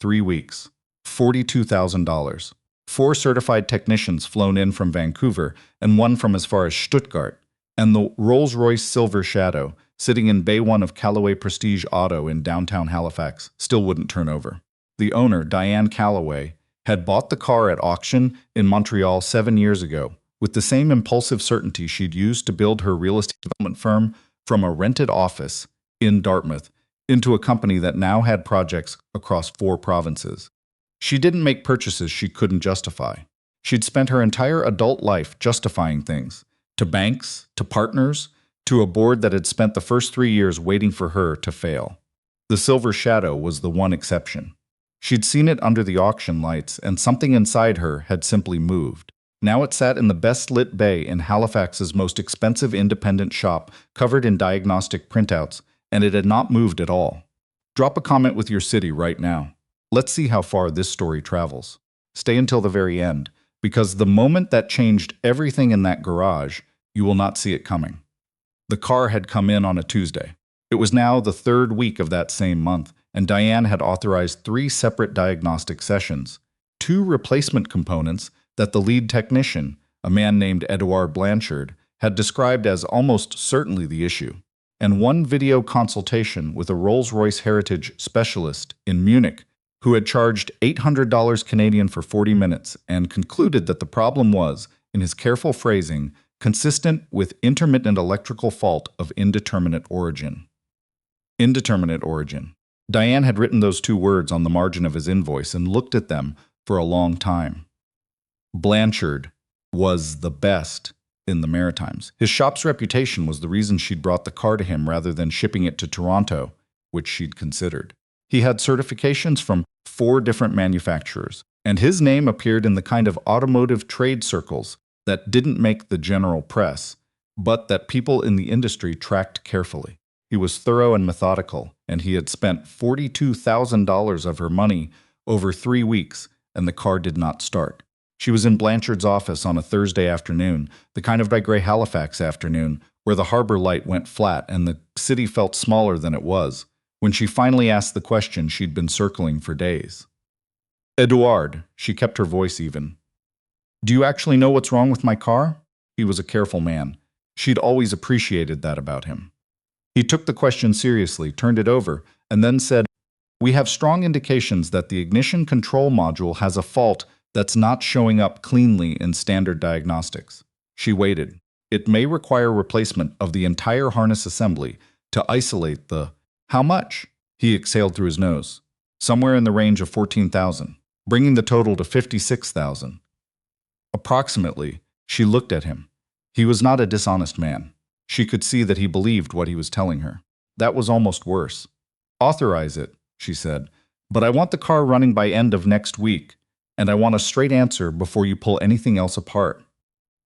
3 weeks. $42,000. 4 certified technicians flown in from Vancouver and one from as far as Stuttgart. And the Rolls-Royce Silver Shadow, sitting in Bay 1 of Callaway Prestige Auto in downtown Halifax, still wouldn't turn over. The owner, Diane Calloway, had bought the car at auction in Montreal 7 years ago, with the same impulsive certainty she'd used to build her real estate development firm from a rented office in Dartmouth into a company that now had projects across 4 provinces. She didn't make purchases she couldn't justify. She'd spent her entire adult life justifying things, to banks, to partners, to a board that had spent the first 3 years waiting for her to fail. The Silver Shadow was the one exception. She'd seen it under the auction lights, and something inside her had simply moved. Now it sat in the best-lit bay in Halifax's most expensive independent shop, covered in diagnostic printouts, and it had not moved at all. Drop a comment with your city right now. Let's see how far this story travels. Stay until the very end, because the moment that changed everything in that garage, you will not see it coming. The car had come in on a Tuesday. It was now the 3rd week of that same month, and Diane had authorized 3 separate diagnostic sessions, 2 replacement components that the lead technician, a man named Edouard Blanchard, had described as almost certainly the issue, and 1 video consultation with a Rolls-Royce heritage specialist in Munich who had charged $800 Canadian for 40 minutes and concluded that the problem was, in his careful phrasing, consistent with intermittent electrical fault of indeterminate origin. Indeterminate origin. Diane had written those 2 words on the margin of his invoice and looked at them for a long time. Blanchard was the best in the Maritimes. His shop's reputation was the reason she'd brought the car to him rather than shipping it to Toronto, which she'd considered. He had certifications from 4 different manufacturers, and his name appeared in the kind of automotive trade circles that didn't make the general press, but that people in the industry tracked carefully. He was thorough and methodical, and he had spent $42,000 of her money over 3 weeks, and the car did not start. She was in Blanchard's office on a Thursday afternoon, the kind of gray Halifax afternoon, where the harbor light went flat and the city felt smaller than it was, when she finally asked the question she'd been circling for days. "Edouard," she kept her voice even. "Do you actually know what's wrong with my car?" He was a careful man. She'd always appreciated that about him. He took the question seriously, turned it over, and then said, "We have strong indications that the ignition control module has a fault that's not showing up cleanly in standard diagnostics." She waited. "It may require replacement of the entire harness assembly to isolate the—" "How much?" He exhaled through his nose. "Somewhere in the range of 14,000, bringing the total to 56,000. Approximately." She looked at him. He was not a dishonest man. She could see that he believed what he was telling her. That was almost worse. "Authorize it," she said, "but I want the car running by end of next week, and I want a straight answer before you pull anything else apart."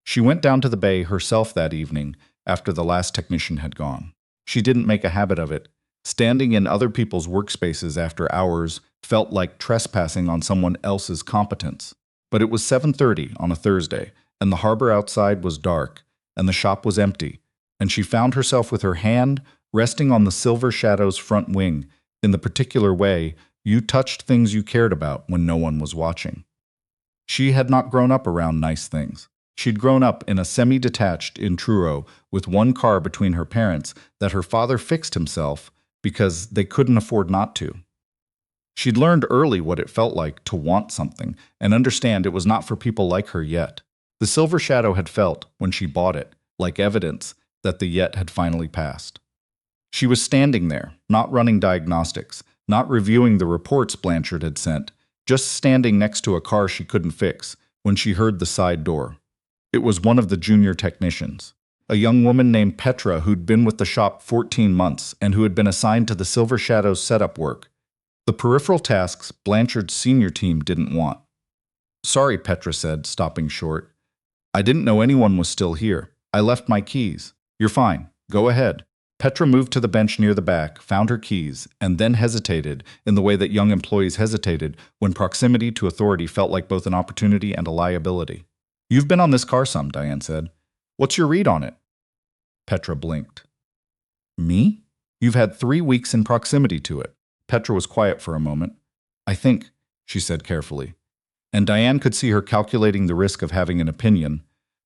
She went down to the bay herself that evening after the last technician had gone. She didn't make a habit of it. Standing in other people's workspaces after hours felt like trespassing on someone else's competence. But it was 7:30 on a Thursday, and the harbor outside was dark, and the shop was empty, and she found herself with her hand resting on the Silver Shadow's front wing in the particular way you touched things you cared about when no one was watching. She had not grown up around nice things. She'd grown up in a semi-detached in Truro with 1 car between her parents that her father fixed himself because they couldn't afford not to. She'd learned early what it felt like to want something and understand it was not for people like her yet. The Silver Shadow had felt, when she bought it, like evidence that the yet had finally passed. She was standing there, not running diagnostics, not reviewing the reports Blanchard had sent, just standing next to a car she couldn't fix, when she heard the side door. It was one of the junior technicians, a young woman named Petra who'd been with the shop 14 months and who had been assigned to the Silver Shadow's setup work. The peripheral tasks Blanchard's senior team didn't want. "Sorry," Petra said, stopping short. "I didn't know anyone was still here. I left my keys." "You're fine. Go ahead." Petra moved to the bench near the back, found her keys, and then hesitated in the way that young employees hesitated when proximity to authority felt like both an opportunity and a liability. "You've been on this car some," Diane said. "What's your read on it?" Petra blinked. "Me? You've had 3 weeks in proximity to it." Petra was quiet for a moment. I think, she said carefully. And Diane could see her calculating the risk of having an opinion.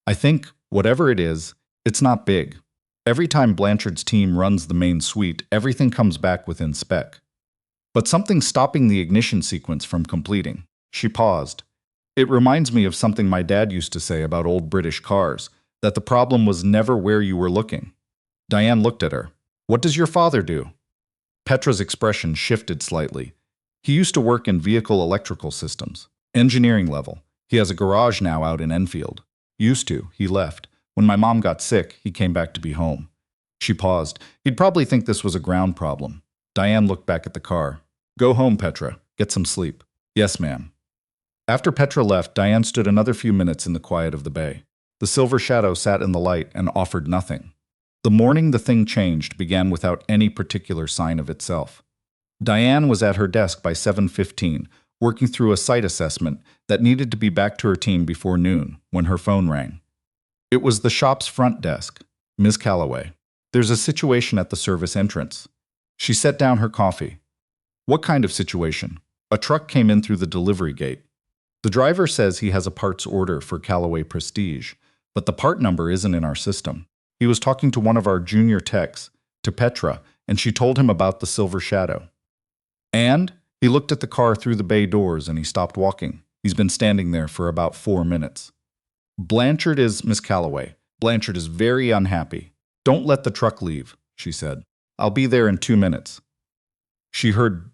I think, whatever it is, it's not big. Every time Blanchard's team runs the main suite, everything comes back within spec. But something's stopping the ignition sequence from completing. She paused. It reminds me of something my dad used to say about old British cars, that the problem was never where you were looking. Diane looked at her. What does your father do? Petra's expression shifted slightly. He used to work in vehicle electrical systems, engineering level. He has a garage now out in Enfield. Used to, he left. When my mom got sick, he came back to be home. She paused. He'd probably think this was a ground problem. Diane looked back at the car. Go home, Petra. Get some sleep. Yes, ma'am. After Petra left, Diane stood another few minutes in the quiet of the bay. The Silver Shadow sat in the light and offered nothing. The morning the thing changed began without any particular sign of itself. Diane was at her desk by 7:15, working through a site assessment that needed to be back to her team before noon, when her phone rang. It was the shop's front desk. Ms. Calloway. There's a situation at the service entrance. She set down her coffee. What kind of situation? A truck came in through the delivery gate. The driver says he has a parts order for Callaway Prestige, but the part number isn't in our system. He was talking to one of our junior techs, to Petra, and she told him about the Silver Shadow. And he looked at the car through the bay doors and he stopped walking. He's been standing there for about 4 minutes. Blanchard is Miss Calloway. Blanchard is very unhappy. Don't let the truck leave, she said. I'll be there in 2 minutes. She heard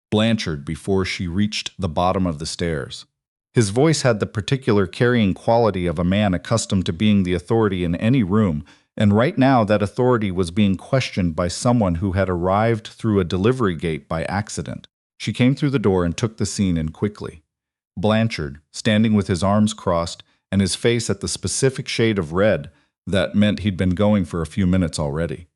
Blanchard before she reached the bottom of the stairs. His voice had the particular carrying quality of a man accustomed to being the authority in any room, and right now that authority was being questioned by someone who had arrived through a delivery gate by accident. She came through the door and took the scene in quickly. Blanchard, standing with his arms crossed and his face at the specific shade of red that meant he'd been going for a few minutes already.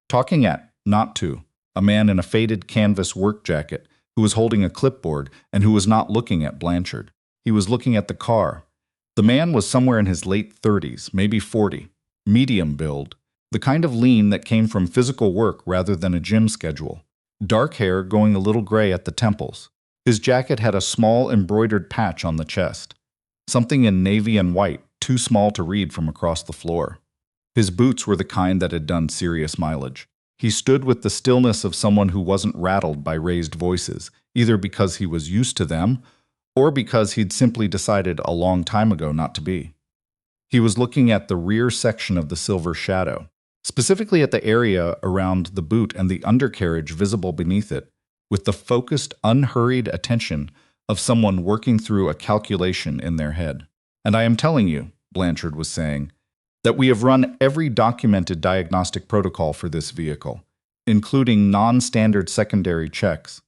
Talking at, not to, a man in a faded canvas work jacket who was holding a clipboard and who was not looking at Blanchard. He was looking at the car. The man was somewhere in his late 30s, maybe 40, medium build, the kind of lean that came from physical work rather than a gym schedule. Dark hair going a little gray at the temples. His jacket had a small embroidered patch on the chest. Something in navy and white, too small to read from across the floor. His boots were the kind that had done serious mileage. He stood with the stillness of someone who wasn't rattled by raised voices, either because he was used to them or because he'd simply decided a long time ago not to be. He was looking at the rear section of the Silver Shadow, specifically at the area around the boot and the undercarriage visible beneath it, with the focused, unhurried attention of someone working through a calculation in their head. And I am telling you, Blanchard was saying, that we have run every documented diagnostic protocol for this vehicle, including non-standard secondary checks.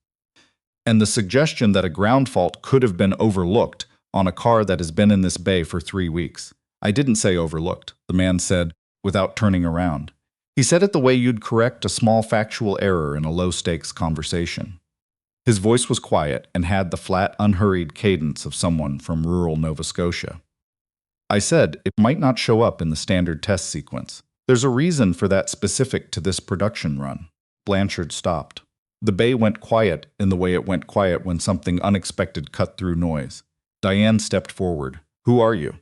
And the suggestion that a ground fault could have been overlooked on a car that has been in this bay for 3 weeks. I didn't say overlooked, the man said, without turning around. He said it the way you'd correct a small factual error in a low-stakes conversation. His voice was quiet and had the flat, unhurried cadence of someone from rural Nova Scotia. I said it might not show up in the standard test sequence. There's a reason for that specific to this production run. Blanchard stopped. The bay went quiet in the way it went quiet when something unexpected cut through noise. Diane stepped forward. Who are you?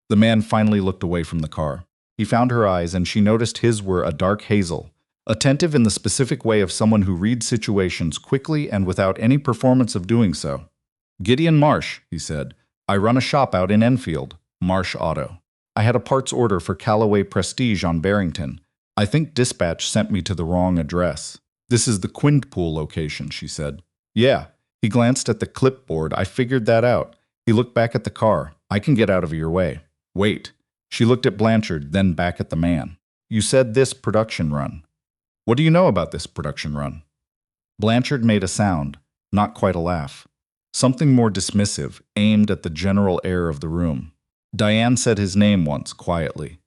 The man finally looked away from the car. He found her eyes and she noticed his were a dark hazel, attentive in the specific way of someone who reads situations quickly and without any performance of doing so. Gideon Marsh, he said. I run a shop out in Enfield. Marsh Auto. I had a parts order for Callaway Prestige on Barrington. I think dispatch sent me to the wrong address. This is the Quintpool location, she said. Yeah. He glanced at the clipboard. I figured that out. He looked back at the car. I can get out of your way. Wait. She looked at Blanchard, then back at the man. You said this production run. What do you know about this production run? Blanchard made a sound, not quite a laugh. Something more dismissive, aimed at the general air of the room. Diane said his name once, quietly.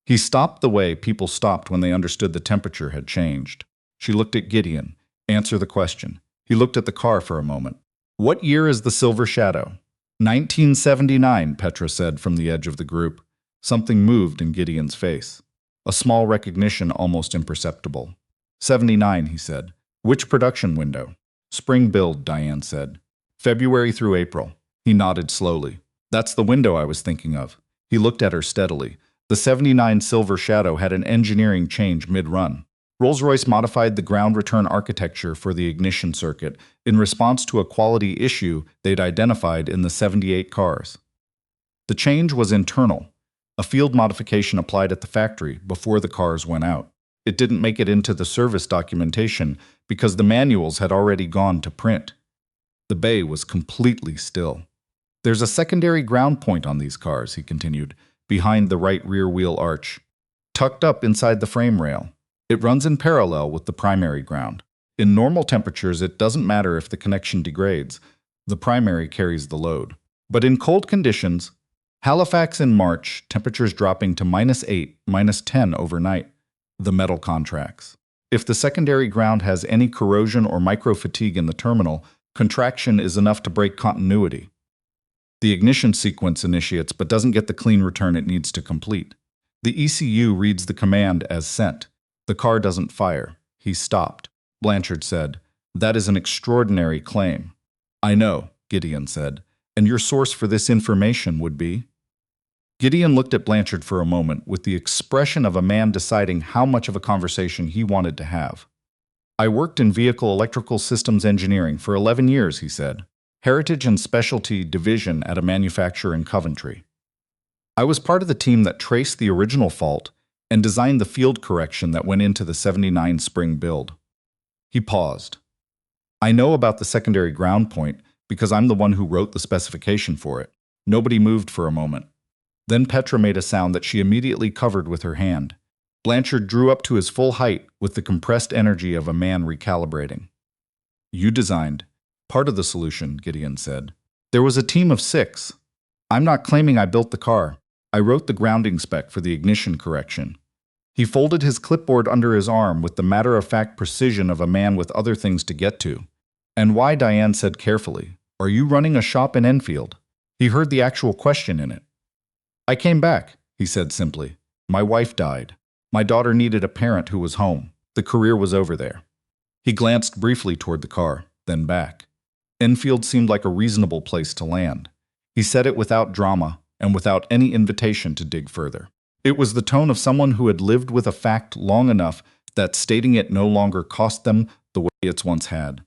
He stopped the way people stopped when they understood the temperature had changed. She looked at Gideon. Answer the question. He looked at the car for a moment. What year is the Silver Shadow? 1979, Petra said from the edge of the group. Something moved in Gideon's face. A small recognition almost imperceptible. 79, he said. Which production window? Spring build, Diane said. February through April. He nodded slowly. That's the window I was thinking of. He looked at her steadily. The 79 Silver Shadow had an engineering change mid-run. Rolls-Royce modified the ground return architecture for the ignition circuit in response to a quality issue they'd identified in the 78 cars. The change was internal, a field modification applied at the factory before the cars went out. It didn't make it into the service documentation because the manuals had already gone to print. The bay was completely still. There's a secondary ground point on these cars, he continued, behind the right rear wheel arch, tucked up inside the frame rail. It runs in parallel with the primary ground. In normal temperatures, it doesn't matter if the connection degrades. The primary carries the load. But in cold conditions, Halifax in March, temperatures dropping to -8, -10 overnight, the metal contracts. If the secondary ground has any corrosion or micro-fatigue in the terminal, contraction is enough to break continuity. The ignition sequence initiates but doesn't get the clean return it needs to complete. The ECU reads the command as sent. The car doesn't fire. He stopped. Blanchard said, "That is an extraordinary claim." "I know," Gideon said. "And your source for this information would be?" Gideon looked at Blanchard for a moment with the expression of a man deciding how much of a conversation he wanted to have. "I worked in vehicle electrical systems engineering for 11 years, he said. Heritage and Specialty Division at a manufacturer in Coventry. I was part of the team that traced the original fault and designed the field correction that went into the 79 spring build." He paused. "I know about the secondary ground point because I'm the one who wrote the specification for it." Nobody moved for a moment. Then Petra made a sound that she immediately covered with her hand. Blanchard drew up to his full height with the compressed energy of a man recalibrating. "You designed part of the solution," Gideon said. "There was a team of 6. I'm not claiming I built the car. I wrote the grounding spec for the ignition correction." He folded his clipboard under his arm with the matter-of-fact precision of a man with other things to get to. "And why?" Diane said carefully. "Are you running a shop in Enfield?" He heard the actual question in it. "I came back," he said simply. "My wife died. My daughter needed a parent who was home. The career was over there." He glanced briefly toward the car, then back. Enfield seemed like a reasonable place to land. He said it without drama and without any invitation to dig further. It was the tone of someone who had lived with a fact long enough that stating it no longer cost them the way it's once had.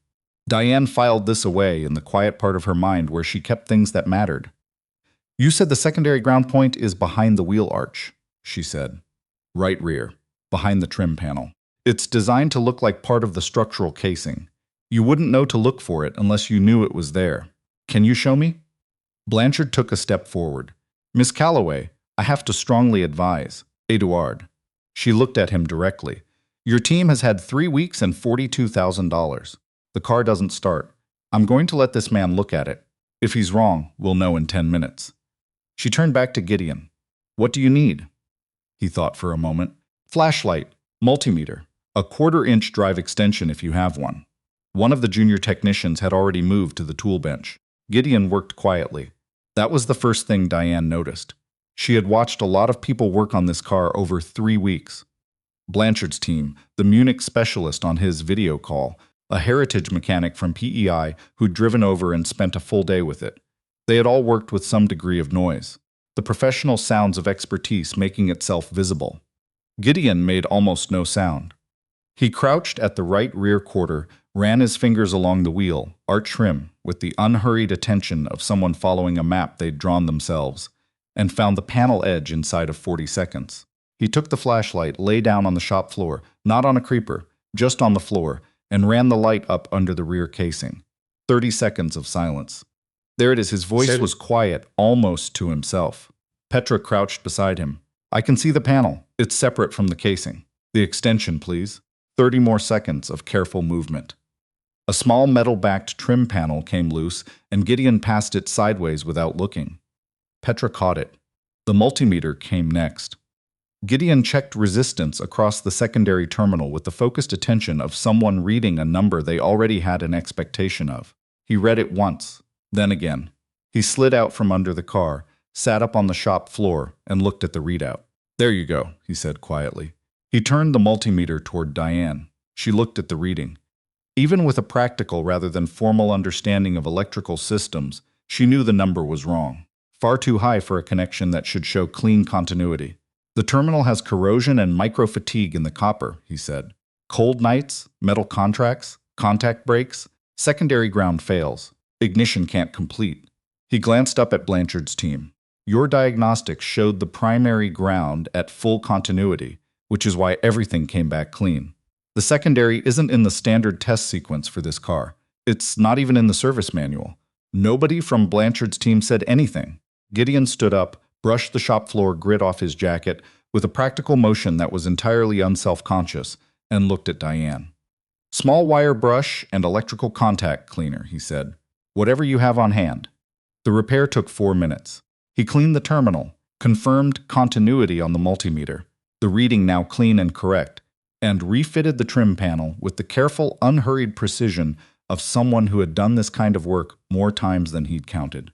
Diane filed this away in the quiet part of her mind where she kept things that mattered. "You said the secondary ground point is behind the wheel arch," she said. "Right rear, behind the trim panel. It's designed to look like part of the structural casing. You wouldn't know to look for it unless you knew it was there. Can you show me?" Blanchard took a step forward. "Miss Calloway, I have to strongly advise." Eduard. She looked at him directly. "Your team has had 3 weeks and $42,000. The car doesn't start. I'm going to let this man look at it. If he's wrong, we'll know in 10 minutes. She turned back to Gideon. "What do you need?" He thought for a moment. "Flashlight, multimeter, a 1/4-inch drive extension if you have one." One of the junior technicians had already moved to the tool bench. Gideon worked quietly. That was the first thing Diane noticed. She had watched a lot of people work on this car over 3 weeks. Blanchard's team, the Munich specialist on his video call, a heritage mechanic from PEI who'd driven over and spent a full day with it. They had all worked with some degree of noise, the professional sounds of expertise making itself visible. Gideon made almost no sound. He crouched at the right rear quarter, ran his fingers along the wheel, arch trim, with the unhurried attention of someone following a map they'd drawn themselves, and found the panel edge inside of 40 seconds. He took the flashlight, lay down on the shop floor, not on a creeper, just on the floor, and ran the light up under the rear casing. 30 seconds of silence. There it is. His voice was quiet, almost to himself. Petra crouched beside him. "I can see the panel. It's separate from the casing. The extension, please." 30 more seconds of careful movement. A small metal-backed trim panel came loose, and Gideon passed it sideways without looking. Petra caught it. The multimeter came next. Gideon checked resistance across the secondary terminal with the focused attention of someone reading a number they already had an expectation of. He read it once, then again. He slid out from under the car, sat up on the shop floor, and looked at the readout. "There you go," he said quietly. He turned the multimeter toward Diane. She looked at the reading. Even with a practical rather than formal understanding of electrical systems, she knew the number was wrong. Far too high for a connection that should show clean continuity. The terminal has corrosion and micro-fatigue in the copper, he said. Cold nights, metal contracts, contact breaks, secondary ground fails. Ignition can't complete. He glanced up at Blanchard's team. Your diagnostics showed the primary ground at full continuity, which is why everything came back clean. The secondary isn't in the standard test sequence for this car. It's not even in the service manual. Nobody from Blanchard's team said anything. Gideon stood up, brushed the shop floor grit off his jacket with a practical motion that was entirely unself-conscious, and looked at Diane. Small wire brush and electrical contact cleaner, he said. Whatever you have on hand. The repair took 4 minutes. He cleaned the terminal, confirmed continuity on the multimeter, the reading now clean and correct, and refitted the trim panel with the careful, unhurried precision of someone who had done this kind of work more times than he'd counted.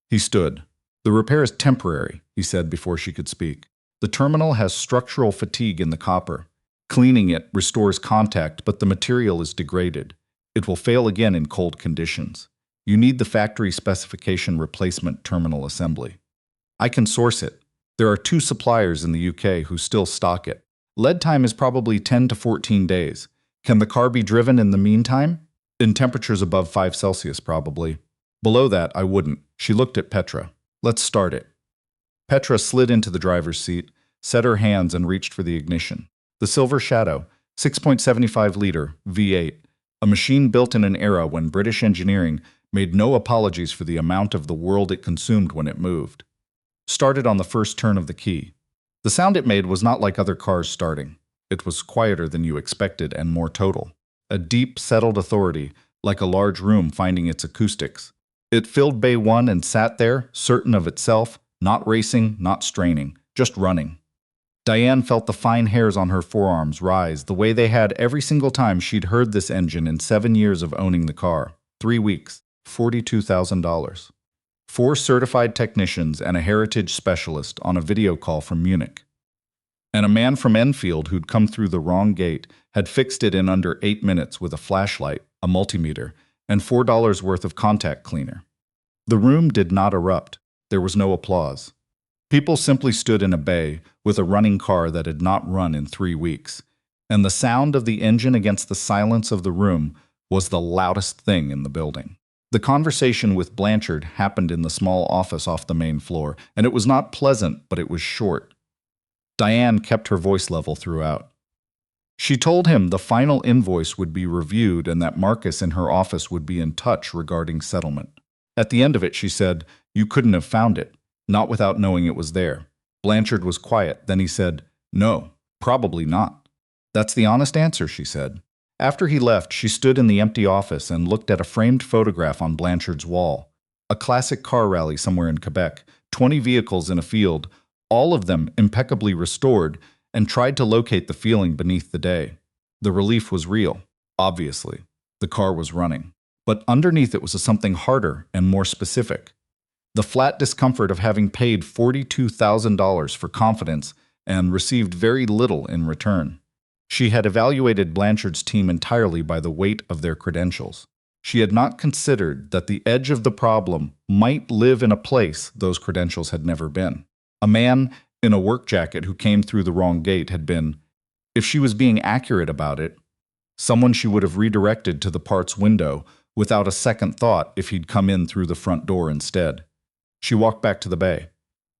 He stood. The repair is temporary, he said before she could speak. The terminal has structural fatigue in the copper. Cleaning it restores contact, but the material is degraded. It will fail again in cold conditions. You need the factory specification replacement terminal assembly. I can source it. There are 2 suppliers in the UK who still stock it. Lead time is probably 10 to 14 days. Can the car be driven in the meantime? In temperatures above 5 Celsius, probably. Below that, I wouldn't. She looked at Petra. Let's start it. Petra slid into the driver's seat, set her hands and reached for the ignition. The Silver Shadow, 6.75-liter V8, a machine built in an era when British engineering made no apologies for the amount of the world it consumed when it moved. Started on the first turn of the key. The sound it made was not like other cars starting. It was quieter than you expected and more total. A deep, settled authority, like a large room finding its acoustics. It filled Bay 1 and sat there, certain of itself, not racing, not straining, just running. Diane felt the fine hairs on her forearms rise the way they had every single time she'd heard this engine in 7 years of owning the car. 3 weeks, $42,000. 4 certified technicians and a heritage specialist on a video call from Munich. And a man from Enfield who'd come through the wrong gate had fixed it in under 8 minutes with a flashlight, a multimeter, and $4 worth of contact cleaner. The room did not erupt. There was no applause. People simply stood in a bay with a running car that had not run in 3 weeks, and the sound of the engine against the silence of the room was the loudest thing in the building. The conversation with Blanchard happened in the small office off the main floor, and it was not pleasant, but it was short. Diane kept her voice level throughout. She told him the final invoice would be reviewed and that Marcus in her office would be in touch regarding settlement. At the end of it, she said, "You couldn't have found it, not without knowing it was there." Blanchard was quiet. Then he said, "No, probably not." "That's the honest answer," she said. After he left, she stood in the empty office and looked at a framed photograph on Blanchard's wall. A classic car rally somewhere in Quebec, 20 vehicles in a field, all of them impeccably restored, and tried to locate the feeling beneath the day. The relief was real, obviously. The car was running. But underneath it was something harder and more specific. The flat discomfort of having paid $42,000 for confidence and received very little in return. She had evaluated Blanchard's team entirely by the weight of their credentials. She had not considered that the edge of the problem might live in a place those credentials had never been. A man in a work jacket who came through the wrong gate had been, if she was being accurate about it, someone she would have redirected to the parts window without a second thought if he'd come in through the front door instead. She walked back to the bay.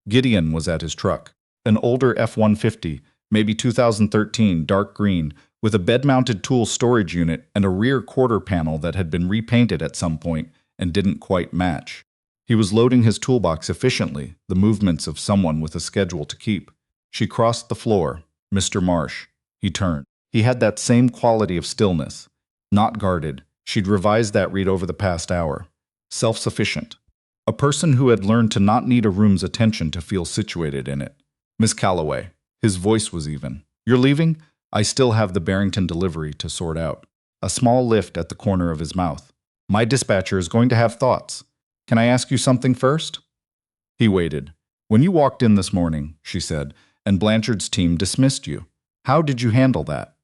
Gideon was at his truck, an older F-150, maybe 2013, dark green, with a bed-mounted tool storage unit and a rear quarter panel that had been repainted at some point and didn't quite match. He was loading his toolbox efficiently, the movements of someone with a schedule to keep. She crossed the floor. "Mr. Marsh." He turned. He had that same quality of stillness. Not guarded. She'd revised that read over the past hour. Self-sufficient. A person who had learned to not need a room's attention to feel situated in it. "Miss Calloway." His voice was even. "You're leaving? I still have the Barrington delivery to sort out." A small lift at the corner of his mouth. "My dispatcher is going to have thoughts. Can I ask you something first?" He waited. "When you walked in this morning," she said, "and Blanchard's team dismissed you, how did you handle that?"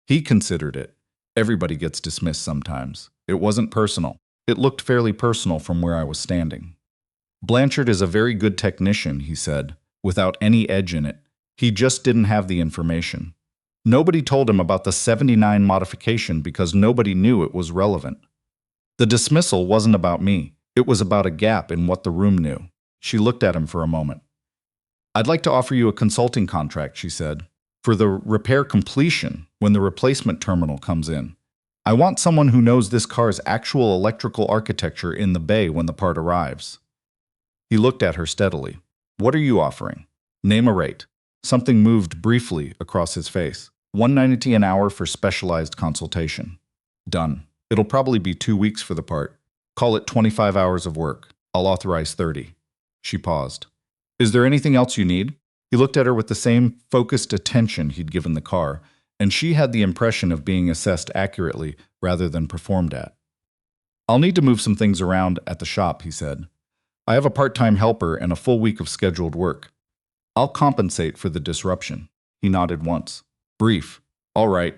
He considered it. Everybody gets dismissed sometimes. It wasn't personal. It looked fairly personal from where I was standing. Blanchard is a very good technician, he said, without any edge in it. He just didn't have the information. Nobody told him about the 79 modification because nobody knew it was relevant. The dismissal wasn't about me. It was about a gap in what the room knew. She looked at him for a moment. I'd like to offer you a consulting contract, she said, for the repair completion when the replacement terminal comes in. I want someone who knows this car's actual electrical architecture in the bay when the part arrives. He looked at her steadily. What are you offering? Name a rate. Something moved briefly across his face. $190 an hour for specialized consultation. Done. It'll probably be 2 weeks for the part. Call it 25 hours of work. I'll authorize 30. She paused. Is there anything else you need? He looked at her with the same focused attention he'd given the car, and she had the impression of being assessed accurately rather than performed at. I'll need to move some things around at the shop, he said. I have a part-time helper and a full week of scheduled work. I'll compensate for the disruption. He nodded once. Brief. All right.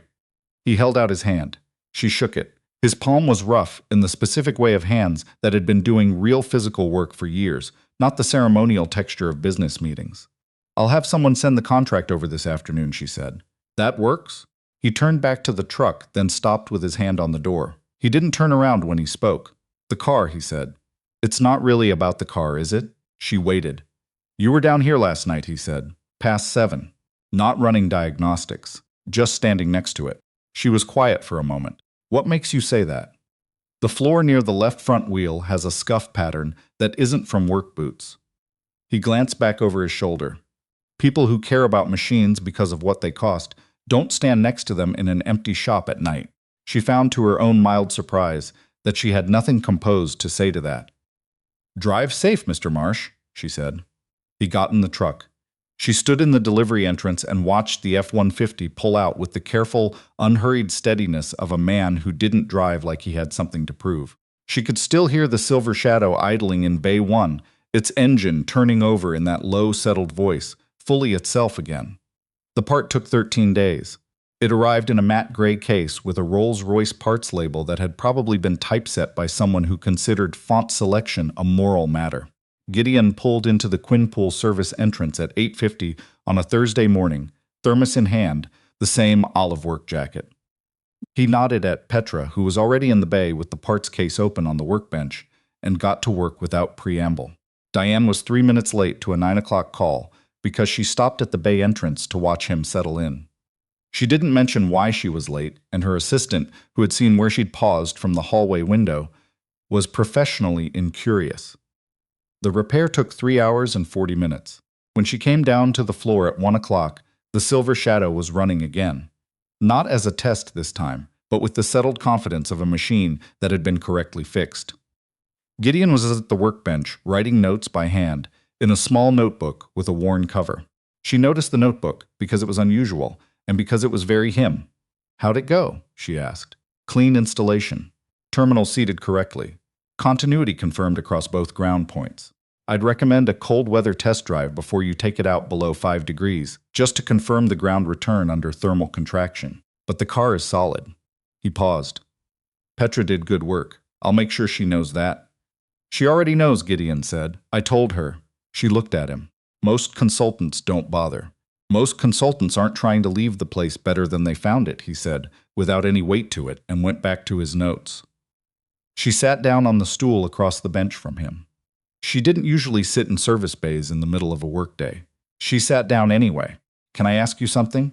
He held out his hand. She shook it. His palm was rough in the specific way of hands that had been doing real physical work for years, not the ceremonial texture of business meetings. I'll have someone send the contract over this afternoon, she said. That works? He turned back to the truck, then stopped with his hand on the door. He didn't turn around when he spoke. The car, he said. It's not really about the car, is it? She waited. You were down here last night, he said. Past 7. Not running diagnostics. Just standing next to it. She was quiet for a moment. What makes you say that? The floor near the left front wheel has a scuff pattern that isn't from work boots. He glanced back over his shoulder. People who care about machines because of what they cost don't stand next to them in an empty shop at night. She found to her own mild surprise that she had nothing composed to say to that. Drive safe, Mr. Marsh, she said. He got in the truck. She stood in the delivery entrance and watched the F-150 pull out with the careful, unhurried steadiness of a man who didn't drive like he had something to prove. She could still hear the Silver Shadow idling in Bay 1, its engine turning over in that low, settled voice, fully itself again. The part took 13 days. It arrived in a matte gray case with a Rolls-Royce parts label that had probably been typeset by someone who considered font selection a moral matter. Gideon pulled into the Quinpool service entrance at 8:50 on a Thursday morning, thermos in hand, the same olive work jacket. He nodded at Petra, who was already in the bay with the parts case open on the workbench, and got to work without preamble. Diane was 3 minutes late to a 9 o'clock call because she stopped at the bay entrance to watch him settle in. She didn't mention why she was late, and her assistant, who had seen where she'd paused from the hallway window, was professionally incurious. The repair took 3 hours and 40 minutes. When she came down to the floor at 1 o'clock, the Silver Shadow was running again. Not as a test this time, but with the settled confidence of a machine that had been correctly fixed. Gideon was at the workbench, writing notes by hand, in a small notebook with a worn cover. She noticed the notebook because it was unusual, and because it was very him. How'd it go? She asked. Clean installation. Terminal seated correctly. Continuity confirmed across both ground points. I'd recommend a cold weather test drive before you take it out below 5 degrees, just to confirm the ground return under thermal contraction. But the car is solid. He paused. Petra did good work. I'll make sure she knows that. She already knows, Gideon said. I told her. She looked at him. Most consultants don't bother. Most consultants aren't trying to leave the place better than they found it, he said, without any weight to it, and went back to his notes. She sat down on the stool across the bench from him. She didn't usually sit in service bays in the middle of a workday. She sat down anyway. Can I ask you something?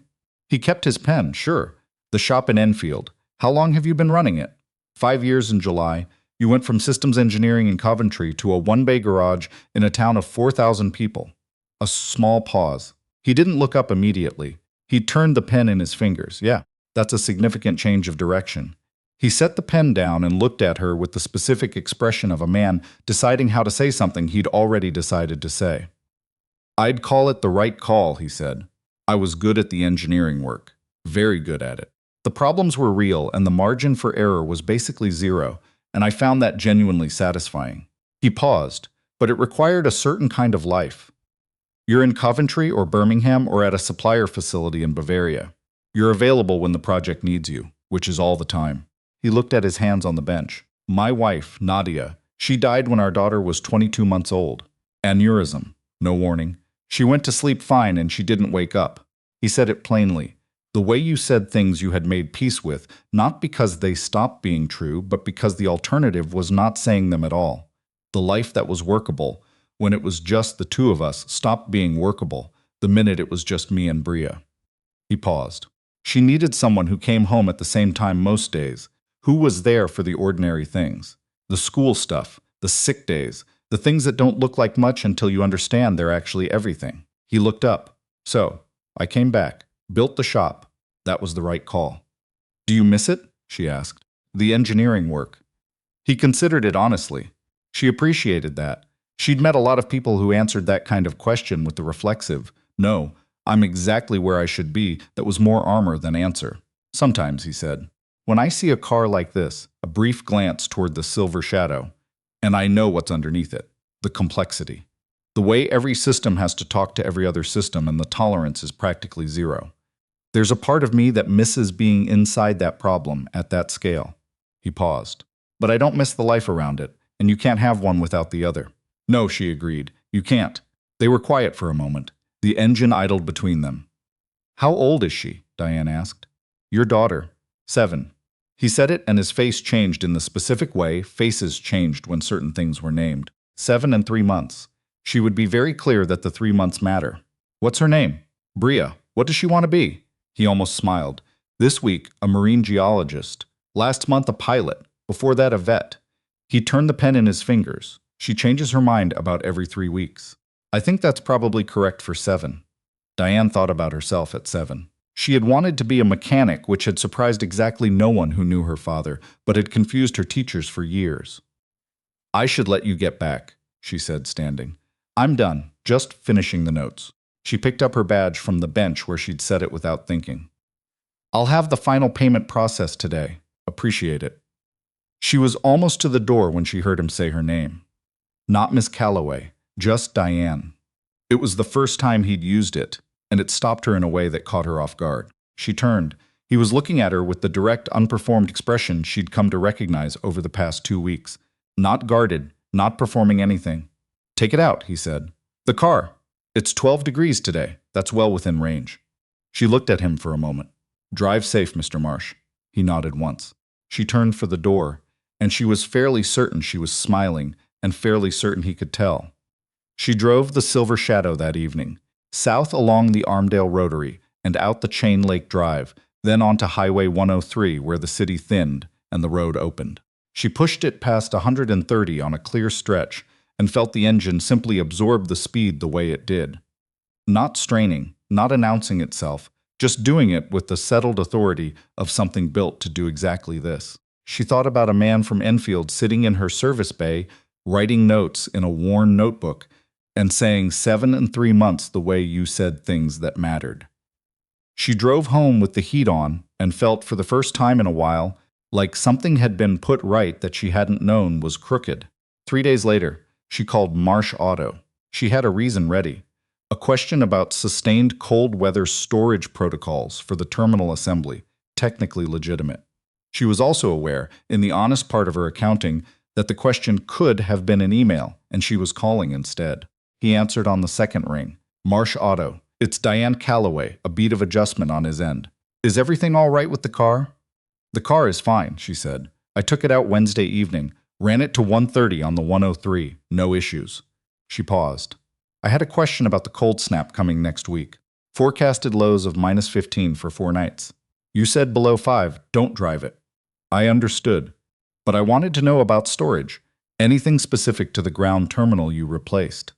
He kept his pen, sure. The shop in Enfield. How long have you been running it? 5 years in July. You went from systems engineering in Coventry to a one-bay garage in a town of 4,000 people. A small pause. He didn't look up immediately. He turned the pen in his fingers. Yeah, that's a significant change of direction. He set the pen down and looked at her with the specific expression of a man deciding how to say something he'd already decided to say. I'd call it the right call, he said. I was good at the engineering work. Very good at it. The problems were real and the margin for error was basically zero, and I found that genuinely satisfying. He paused, but it required a certain kind of life. You're in Coventry or Birmingham or at a supplier facility in Bavaria. You're available when the project needs you. which is all the time. He looked at his hands on the bench. My wife, Nadia, she died when our daughter was 22 months old. Aneurysm. No warning. She went to sleep fine and she didn't wake up. He said it plainly. The way you said things you had made peace with, not because they stopped being true, but because the alternative was not saying them at all. The life that was workable, when it was just the two of us, stopped being workable the minute it was just me and Bria. He paused. She needed someone who came home at the same time most days, who was there for the ordinary things. The school stuff, the sick days, the things that don't look like much until you understand they're actually everything. He looked up. So, I came back, built the shop. That was the right call. Do you miss it? She asked. The engineering work. He considered it honestly. She appreciated that. She'd met a lot of people who answered that kind of question with the reflexive, no, I'm exactly where I should be, that was more armor than answer. Sometimes, he said, when I see a car like this, a brief glance toward the Silver Shadow, and I know what's underneath it, the complexity. The way every system has to talk to every other system and the tolerance is practically zero. There's a part of me that misses being inside that problem at that scale. He paused. But I don't miss the life around it, and you can't have one without the other. No, she agreed. You can't. They were quiet for a moment. The engine idled between them. How old is she? Diane asked. Your daughter. 7. He said it, and his face changed in the specific way faces changed when certain things were named. 7 and 3 months. She would be very clear that the 3 months matter. What's her name? Bria. What does she want to be? He almost smiled. This week, a marine geologist. Last month, a pilot. Before that, a vet. He turned the pen in his fingers. She changes her mind about every 3 weeks. I think that's probably correct for 7. Diane thought about herself at 7. She had wanted to be a mechanic, which had surprised exactly no one who knew her father, but had confused her teachers for years. I should let you get back, she said, standing. I'm done, just finishing the notes. She picked up her badge from the bench where she'd set it without thinking. I'll have the final payment process today. Appreciate it. She was almost to the door when she heard him say her name. Not Miss Calloway, just Diane. It was the first time he'd used it, and it stopped her in a way that caught her off guard. She turned. He was looking at her with the direct, unperformed expression she'd come to recognize over the past 2 weeks. Not guarded, not performing anything. Take it out, he said. The car. It's 12 degrees today. That's well within range. She looked at him for a moment. Drive safe, Mr. Marsh. He nodded once. She turned for the door, and she was fairly certain she was smiling, and fairly certain he could tell. She drove the Silver Shadow that evening, south along the Armdale Rotary and out the Chain Lake Drive, then onto Highway 103 where the city thinned and the road opened. She pushed it past 130 on a clear stretch and felt the engine simply absorb the speed the way it did. Not straining, not announcing itself, just doing it with the settled authority of something built to do exactly this. She thought about a man from Enfield sitting in her service bay, writing notes in a worn notebook, and saying 7 and 3 months the way you said things that mattered. She drove home with the heat on and felt for the first time in a while like something had been put right that she hadn't known was crooked. 3 days later, she called Marsh Auto. She had a reason ready. A question about sustained cold weather storage protocols for the terminal assembly, technically legitimate. She was also aware, in the honest part of her accounting, that the question could have been an email, and she was calling instead. He answered on the second ring. Marsh Auto. It's Diane Calloway, a beat of adjustment on his end. Is everything all right with the car? The car is fine, she said. I took it out Wednesday evening, ran it to 130 on the 103, no issues. She paused. I had a question about the cold snap coming next week. Forecasted lows of -15 for 4 nights. You said below 5, don't drive it. I understood. But I wanted to know about storage. Anything specific to the ground terminal you replaced.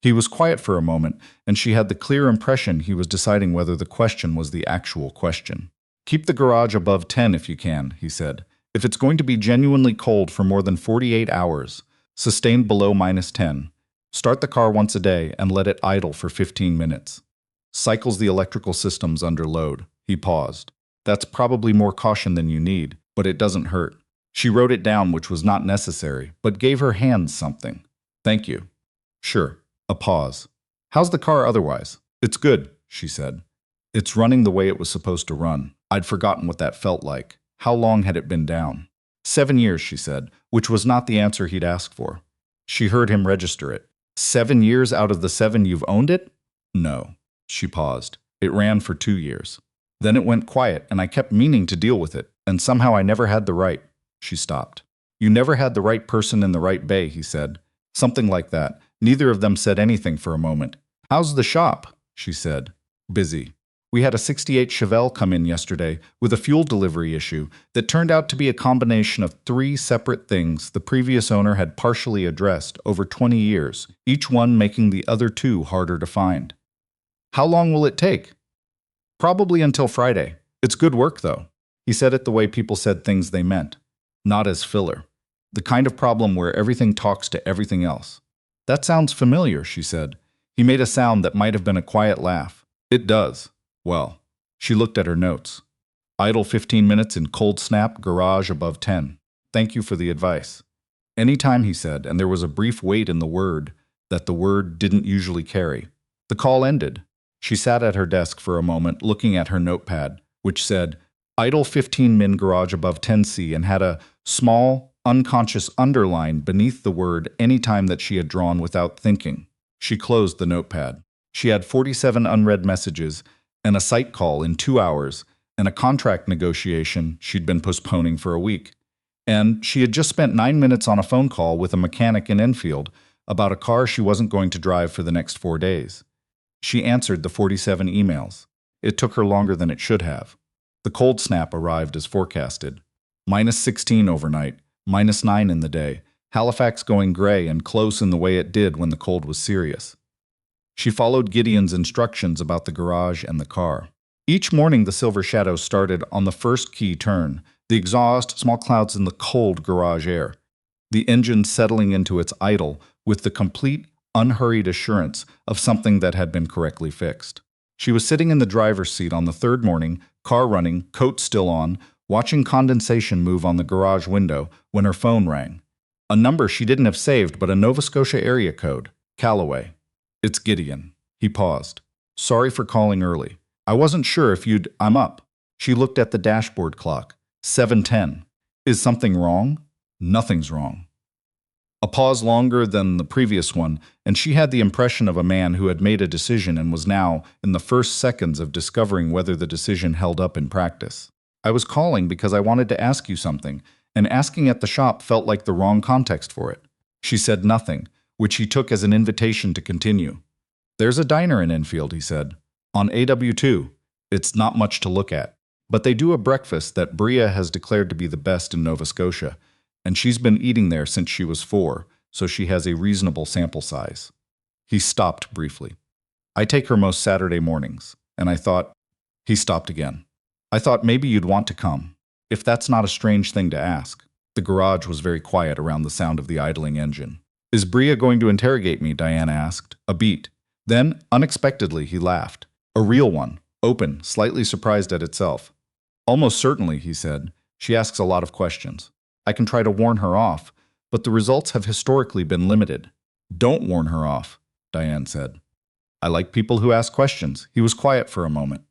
He was quiet for a moment, and she had the clear impression he was deciding whether the question was the actual question. Keep the garage above 10 if you can, he said. If it's going to be genuinely cold for more than 48 hours, sustained below -10, start the car once a day and let it idle for 15 minutes. Cycles the electrical systems under load. He paused. That's probably more caution than you need, but it doesn't hurt. She wrote it down, which was not necessary, but gave her hands something. Thank you. Sure. A pause. How's the car otherwise? It's good, she said. It's running the way it was supposed to run. I'd forgotten what that felt like. How long had it been down? 7 years, she said, which was not the answer he'd asked for. She heard him register it. 7 years out of the 7 you've owned it? No. She paused. It ran for 2 years. Then it went quiet, and I kept meaning to deal with it, and somehow I never had the right. She stopped. You never had the right person in the right bay, he said. Something like that. Neither of them said anything for a moment. How's the shop? She said. Busy. We had a '68 Chevelle come in yesterday with a fuel delivery issue that turned out to be a combination of 3 separate things the previous owner had partially addressed over 20 years, each one making the other 2 harder to find. How long will it take? Probably until Friday. It's good work, though. He said it the way people said things they meant, not as filler. The kind of problem where everything talks to everything else. That sounds familiar, she said. He made a sound that might have been a quiet laugh. It does. Well, she looked at her notes. Idle 15 minutes in cold snap, garage above 10. Thank you for the advice. Any time, he said, and there was a brief wait in the word that the word didn't usually carry. The call ended. She sat at her desk for a moment, looking at her notepad, which said, idle 15 min garage above 10C, and had a small, unconscious underline beneath the word any time that she had drawn without thinking. She closed the notepad. She had 47 unread messages, and a site call in 2 hours, and a contract negotiation she'd been postponing for a week. And she had just spent 9 minutes on a phone call with a mechanic in Enfield about a car she wasn't going to drive for the next 4 days. She answered the 47 emails. It took her longer than it should have. The cold snap arrived as forecasted. -16 overnight, -9 in the day, Halifax going gray and close in the way it did when the cold was serious. She followed Gideon's instructions about the garage and the car. Each morning the Silver Shadow started on the first key turn, the exhaust, small clouds in the cold garage air, the engine settling into its idle with the complete, unhurried assurance of something that had been correctly fixed. She was sitting in the driver's seat on the third morning, car running, coat still on, watching condensation move on the garage window when her phone rang. A number she didn't have saved, but a Nova Scotia area code, Calloway. It's Gideon. He paused. Sorry for calling early. I wasn't sure if you'd... I'm up. She looked at the dashboard clock. 7:10. Is something wrong? Nothing's wrong. A pause longer than the previous one, and she had the impression of a man who had made a decision and was now in the first seconds of discovering whether the decision held up in practice. I was calling because I wanted to ask you something, and asking at the shop felt like the wrong context for it. She said nothing, which he took as an invitation to continue. There's a diner in Enfield, he said. On AW2. It's not much to look at. But they do a breakfast that Bria has declared to be the best in Nova Scotia, and she's been eating there since she was 4, so she has a reasonable sample size. He stopped briefly. I take her most Saturday mornings, and I thought... He stopped again. I thought maybe you'd want to come, if that's not a strange thing to ask. The garage was very quiet around the sound of the idling engine. Is Bria going to interrogate me? Diane asked, a beat. Then, unexpectedly, he laughed. A real one, open, slightly surprised at itself. Almost certainly, he said. She asks a lot of questions. I can try to warn her off, but the results have historically been limited. Don't warn her off, Diane said. I like people who ask questions. He was quiet for a moment.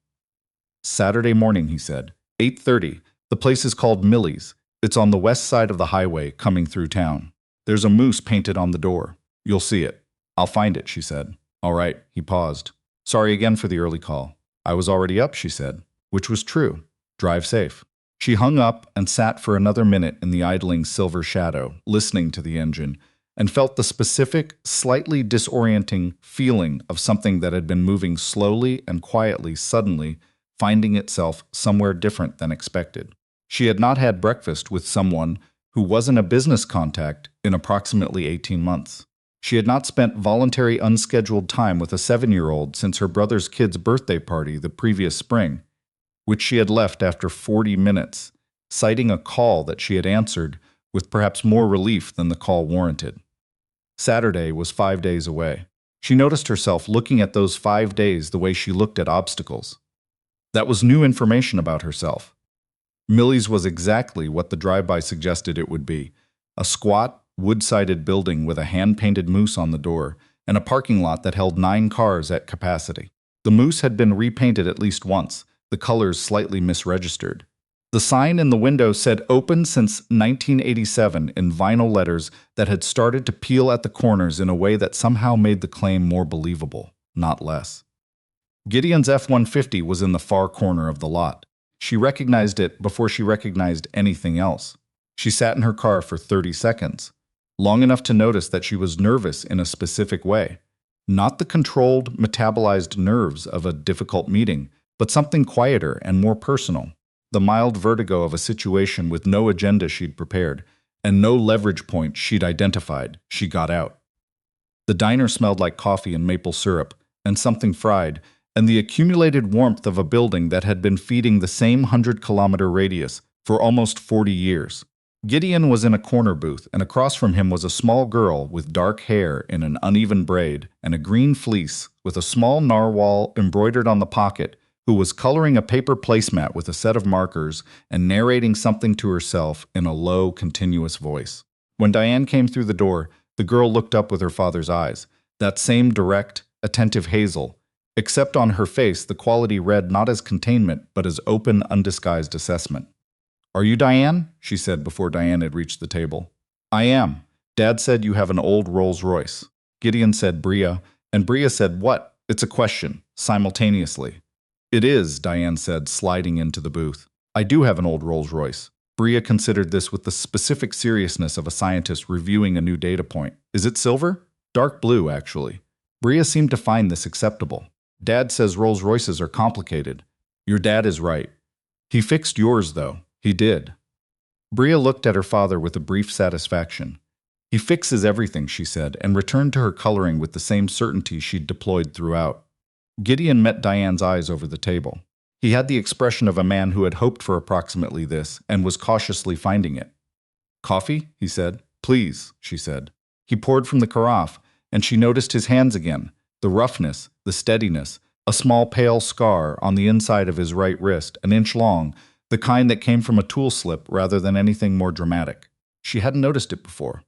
Saturday morning, he said. 8:30. The place is called Millie's. It's on the west side of the highway coming through town. There's a moose painted on the door. You'll see it. I'll find it, she said. All right, he paused. Sorry again for the early call. I was already up, she said, which was true. Drive safe. She hung up and sat for another minute in the idling Silver Shadow, listening to the engine, and felt the specific, slightly disorienting feeling of something that had been moving slowly and quietly suddenly finding itself somewhere different than expected. She had not had breakfast with someone who wasn't a business contact in approximately 18 months. She had not spent voluntary unscheduled time with a 7-year-old since her brother's kid's birthday party the previous spring, which she had left after 40 minutes, citing a call that she had answered with perhaps more relief than the call warranted. Saturday was 5 days away. She noticed herself looking at those 5 days the way she looked at obstacles. That was new information about herself. Millie's was exactly what the drive-by suggested it would be, a squat, wood-sided building with a hand-painted moose on the door and a parking lot that held 9 cars at capacity. The moose had been repainted at least once, the colors slightly misregistered. The sign in the window said open since 1987 in vinyl letters that had started to peel at the corners in a way that somehow made the claim more believable, not less. Gideon's F-150 was in the far corner of the lot. She recognized it before she recognized anything else. She sat in her car for 30 seconds, long enough to notice that she was nervous in a specific way. Not the controlled, metabolized nerves of a difficult meeting, but something quieter and more personal. The mild vertigo of a situation with no agenda she'd prepared, and no leverage point she'd identified. She got out. The diner smelled like coffee and maple syrup, and something fried, and the accumulated warmth of a building that had been feeding the same 100-kilometer radius for almost 40 years. Gideon was in a corner booth, and across from him was a small girl with dark hair in an uneven braid and a green fleece with a small narwhal embroidered on the pocket, who was coloring a paper placemat with a set of markers and narrating something to herself in a low, continuous voice. When Diane came through the door, the girl looked up with her father's eyes, that same direct, attentive hazel, except on her face the quality read not as containment but as open, undisguised assessment. "Are you Diane?" she said before Diane had reached the table. "I am. Dad said you have an old Rolls-Royce." Gideon said Bria, and Bria said what? It's a question, simultaneously. "It is," Diane said, sliding into the booth. "I do have an old Rolls-Royce." Bria considered this with the specific seriousness of a scientist reviewing a new data point. "Is it silver?" "Dark blue, actually." Bria seemed to find this acceptable. "Dad says Rolls-Royces are complicated." "Your dad is right. He fixed yours, though." "He did." Bria looked at her father with a brief satisfaction. "He fixes everything," she said, and returned to her coloring with the same certainty she'd deployed throughout. Gideon met Diane's eyes over the table. He had the expression of a man who had hoped for approximately this and was cautiously finding it. "Coffee?" he said. "Please," she said. He poured from the carafe, and she noticed his hands again, the roughness, the steadiness, a small pale scar on the inside of his right wrist, an inch long, the kind that came from a tool slip rather than anything more dramatic. She hadn't noticed it before.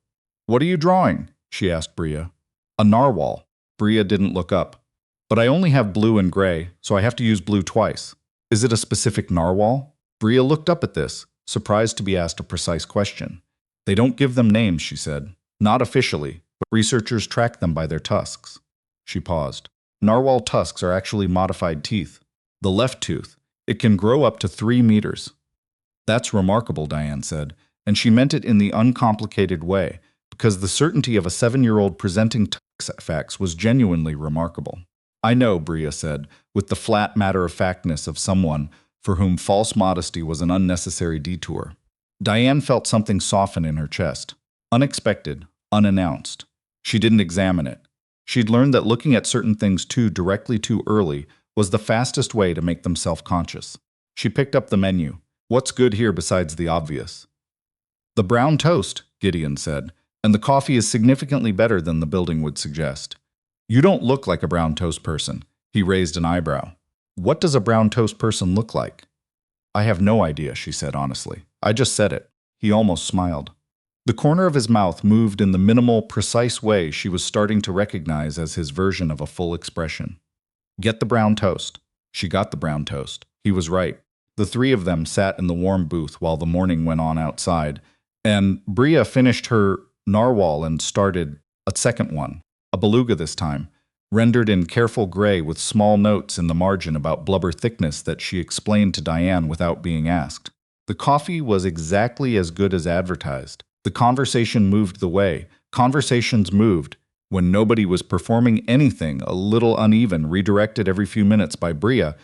"What are you drawing?" she asked Bria. "A narwhal." Bria didn't look up. "But I only have blue and gray, so I have to use blue twice." "Is it a specific narwhal?" Bria looked up at this, surprised to be asked a precise question. "They don't give them names," she said. "Not officially, but researchers track them by their tusks." She paused. "Narwhal tusks are actually modified teeth. The left tooth. It can grow up to 3 meters." "That's remarkable," Diane said, and she meant it in the uncomplicated way, because the certainty of a 7-year-old presenting tusk facts was genuinely remarkable. "I know," Bria said, with the flat matter-of-factness of someone for whom false modesty was an unnecessary detour. Diane felt something soften in her chest. Unexpected, unannounced. She didn't examine it. She'd learned that looking at certain things directly too early was the fastest way to make them self-conscious. She picked up the menu. "What's good here besides the obvious?" "The brown toast," Gideon said, "and the coffee is significantly better than the building would suggest." "You don't look like a brown toast person." He raised an eyebrow. "What does a brown toast person look like?" "I have no idea," she said honestly. "I just said it." He almost smiled. The corner of his mouth moved in the minimal, precise way she was starting to recognize as his version of a full expression. "Get the brown toast." She got the brown toast. He was right. The three of them sat in the warm booth while the morning went on outside, and Bria finished her narwhal and started a second one, a beluga this time, rendered in careful gray with small notes in the margin about blubber thickness that she explained to Diane without being asked. The coffee was exactly as good as advertised. The conversation moved the way conversations moved when nobody was performing anything, a little uneven, redirected every few minutes by Bria,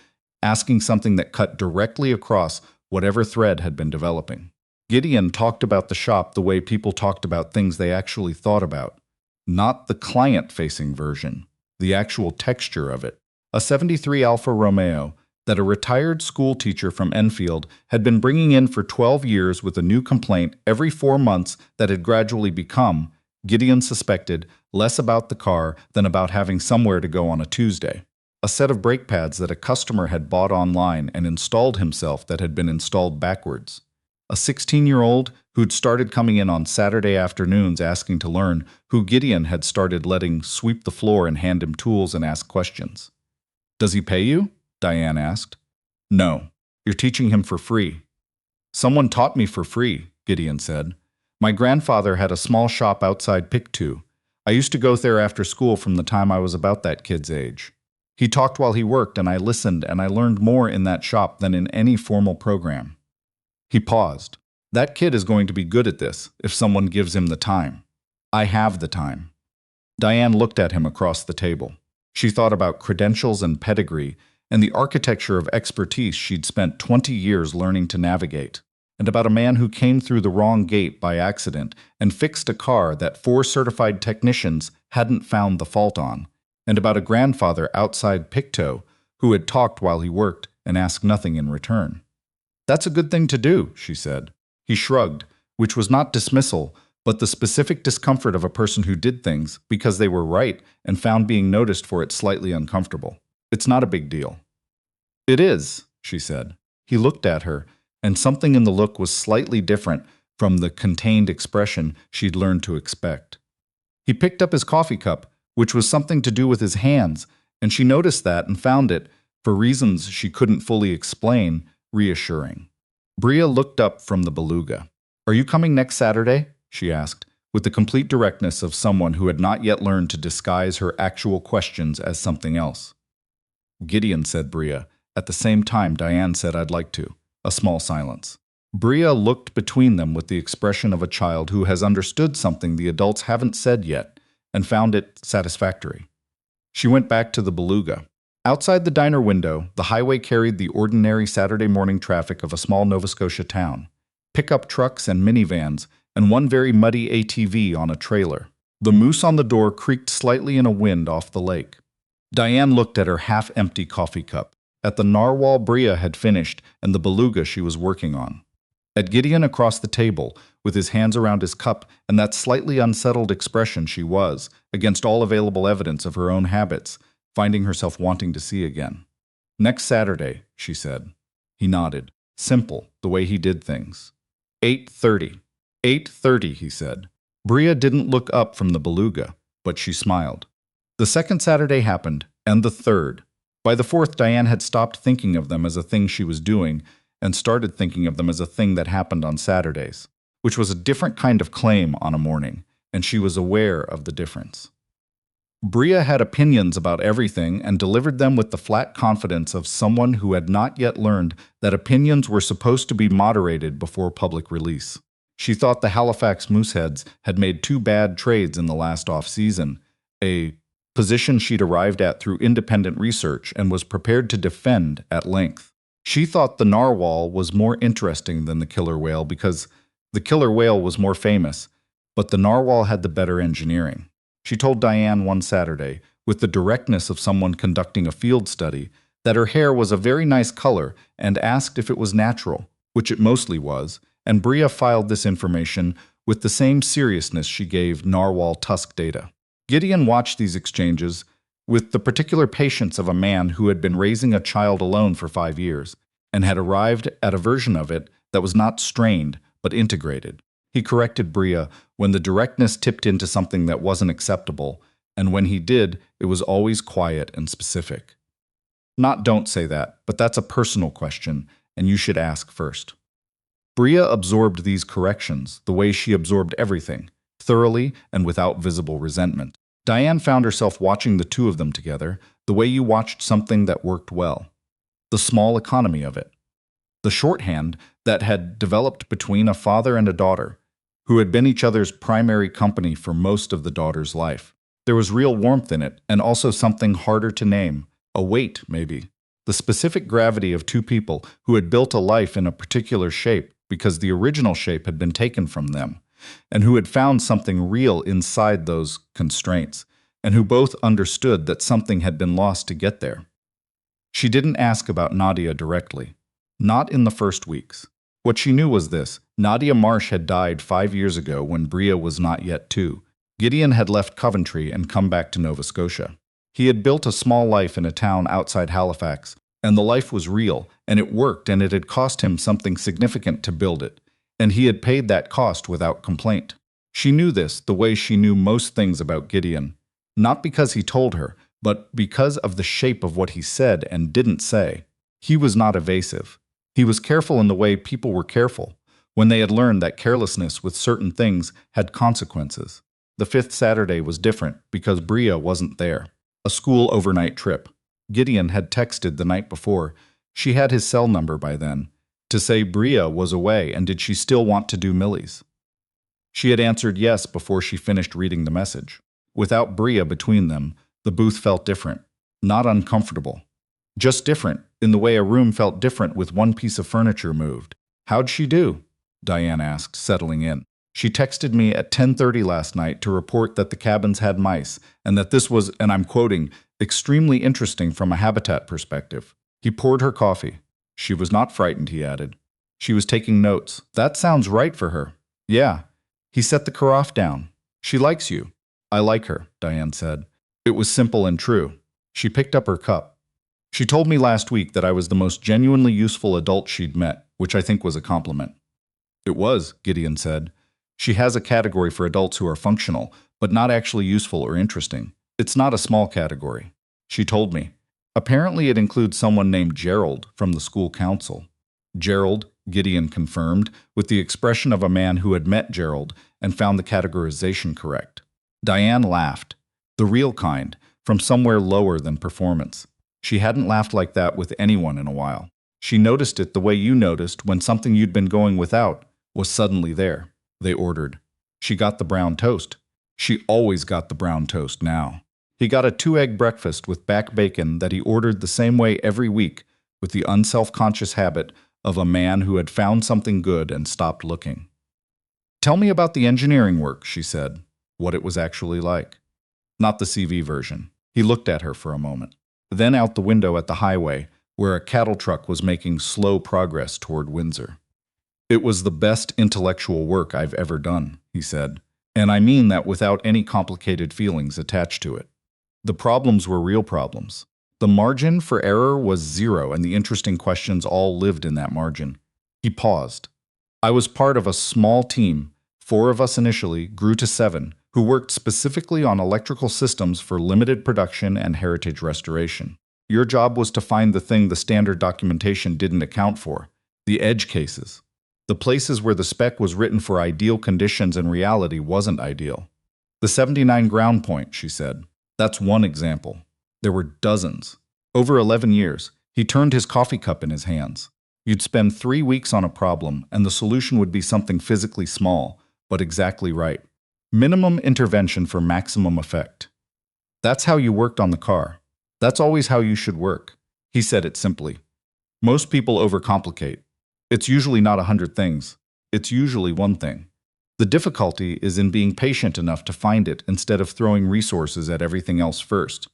asking something that cut directly across whatever thread had been developing. Gideon talked about the shop the way people talked about things they actually thought about. Not the client-facing version, the actual texture of it. A 73 Alfa Romeo that a retired school teacher from Enfield had been bringing in for 12 years with a new complaint every 4 months that had gradually become, Gideon suspected, less about the car than about having somewhere to go on a Tuesday. A set of brake pads that a customer had bought online and installed himself that had been installed backwards. A 16-year-old who'd started coming in on Saturday afternoons asking to learn, who Gideon had started letting sweep the floor and hand him tools and ask questions. "Does he pay you?" Diane asked. No, you're teaching him for free. Someone taught me for free, Gideon said. My grandfather had a small shop outside Pictou. I used to go there after school from the time I was about that kid's age. He talked while he worked, and I listened, and I learned more in that shop than in any formal program. He paused. That kid is going to be good at this if someone gives him the time. I have the time. Diane looked at him across the table. She thought about credentials and pedigree and the architecture of expertise she'd spent 20 years learning to navigate, and about a man who came through the wrong gate by accident and fixed a car that 4 certified technicians hadn't found the fault on, and about a grandfather outside Pictou who had talked while he worked and asked nothing in return. That's a good thing to do, she said. He shrugged, which was not dismissal, but the specific discomfort of a person who did things because they were right and found being noticed for it slightly uncomfortable. It's not a big deal. It is, she said. He looked at her, and something in the look was slightly different from the contained expression she'd learned to expect. He picked up his coffee cup, which was something to do with his hands, and she noticed that and found it, for reasons she couldn't fully explain, reassuring. Bria looked up from the beluga. Are you coming next Saturday? She asked, with the complete directness of someone who had not yet learned to disguise her actual questions as something else. Gideon, said Bria. At the same time, Diane said, I'd like to. A small silence. Bria looked between them with the expression of a child who has understood something the adults haven't said yet and found it satisfactory. She went back to the beluga. Outside the diner window, the highway carried the ordinary Saturday morning traffic of a small Nova Scotia town. Pickup trucks and minivans, and one very muddy ATV on a trailer. The moose on the door creaked slightly in a wind off the lake. Diane looked at her half-empty coffee cup, at the narwhal Bria had finished and the beluga she was working on, at Gideon across the table, with his hands around his cup and that slightly unsettled expression she was, against all available evidence of her own habits, finding herself wanting to see again. Next Saturday, she said. He nodded. Simple, the way he did things. 8:30. 8:30, he said. Bria didn't look up from the beluga, but she smiled. The second Saturday happened, and the third. By the fourth, Diane had stopped thinking of them as a thing she was doing and started thinking of them as a thing that happened on Saturdays, which was a different kind of claim on a morning, and she was aware of the difference. Bria had opinions about everything and delivered them with the flat confidence of someone who had not yet learned that opinions were supposed to be moderated before public release. She thought the Halifax Mooseheads had made 2 bad trades in the last off-season, a position she'd arrived at through independent research and was prepared to defend at length. She thought the narwhal was more interesting than the killer whale because the killer whale was more famous, but the narwhal had the better engineering. She told Diane one Saturday, with the directness of someone conducting a field study, that her hair was a very nice color and asked if it was natural, which it mostly was, and Bria filed this information with the same seriousness she gave narwhal tusk data. Gideon watched these exchanges with the particular patience of a man who had been raising a child alone for 5 years and had arrived at a version of it that was not strained but integrated. He corrected Bria when the directness tipped into something that wasn't acceptable, and when he did, it was always quiet and specific. Not don't say that, but that's a personal question, and you should ask first. Bria absorbed these corrections the way she absorbed everything, thoroughly and without visible resentment. Diane found herself watching the two of them together the way you watched something that worked well. The small economy of it. The shorthand that had developed between a father and a daughter, who had been each other's primary company for most of the daughter's life. There was real warmth in it, and also something harder to name, a weight, maybe. The specific gravity of 2 people who had built a life in a particular shape because the original shape had been taken from them, and who had found something real inside those constraints, and who both understood that something had been lost to get there. She didn't ask about Nadia directly. Not in the first weeks. What she knew was this: Nadia Marsh had died 5 years ago when Bria was not yet 2. Gideon had left Coventry and come back to Nova Scotia. He had built a small life in a town outside Halifax, and the life was real, and it worked, and it had cost him something significant to build it, and he had paid that cost without complaint. She knew this the way she knew most things about Gideon, not because he told her, but because of the shape of what he said and didn't say. He was not evasive. He was careful in the way people were careful, when they had learned that carelessness with certain things had consequences. The fifth Saturday was different because Bria wasn't there. A school overnight trip. Gideon had texted the night before. She had his cell number by then, to say Bria was away and did she still want to do Millie's. She had answered yes before she finished reading the message. Without Bria between them, the booth felt different, not uncomfortable. Just different, in the way a room felt different with one piece of furniture moved. "How'd she do?" Diane asked, settling in. "She texted me at 10:30 last night to report that the cabins had mice, and that this was, and I'm quoting, extremely interesting from a habitat perspective." He poured her coffee. She was not frightened, he added. She was taking notes. "That sounds right for her." "Yeah." He set the carafe down. "She likes you." "I like her," Diane said. It was simple and true. She picked up her cup. "She told me last week that I was the most genuinely useful adult she'd met, which I think was a compliment." "It was," Gideon said. "She has a category for adults who are functional, but not actually useful or interesting. It's not a small category." She told me. Apparently it includes someone named Gerald from the school council. Gerald, Gideon confirmed, with the expression of a man who had met Gerald and found the categorization correct. Diane laughed. The real kind, from somewhere lower than performance. She hadn't laughed like that with anyone in a while. She noticed it the way you noticed when something you'd been going without was suddenly there. They ordered. She got the brown toast. She always got the brown toast now. He got a 2-egg breakfast with back bacon that he ordered the same way every week, with the unself-conscious habit of a man who had found something good and stopped looking. "Tell me about the engineering work," she said, what it was actually like. Not the CV version. He looked at her for a moment. Then out the window at the highway, where a cattle truck was making slow progress toward Windsor. "It was the best intellectual work I've ever done," he said, "and I mean that without any complicated feelings attached to it. The problems were real problems. The margin for error was 0, and the interesting questions all lived in that margin." He paused. "I was part of a small team, 4 of us initially, grew to 7, who worked specifically on electrical systems for limited production and heritage restoration. Your job was to find the thing the standard documentation didn't account for, the edge cases. The places where the spec was written for ideal conditions and reality wasn't ideal. The 79 ground point," she said. "That's one example. There were dozens. Over 11 years, he turned his coffee cup in his hands. You'd spend 3 weeks on a problem, and the solution would be something physically small, but exactly right. Minimum intervention for maximum effect. That's how you worked on the car. That's always how you should work." He said it simply. "Most people overcomplicate. It's usually not 100 things. It's usually one thing. The difficulty is in being patient enough to find it instead of throwing resources at everything else first."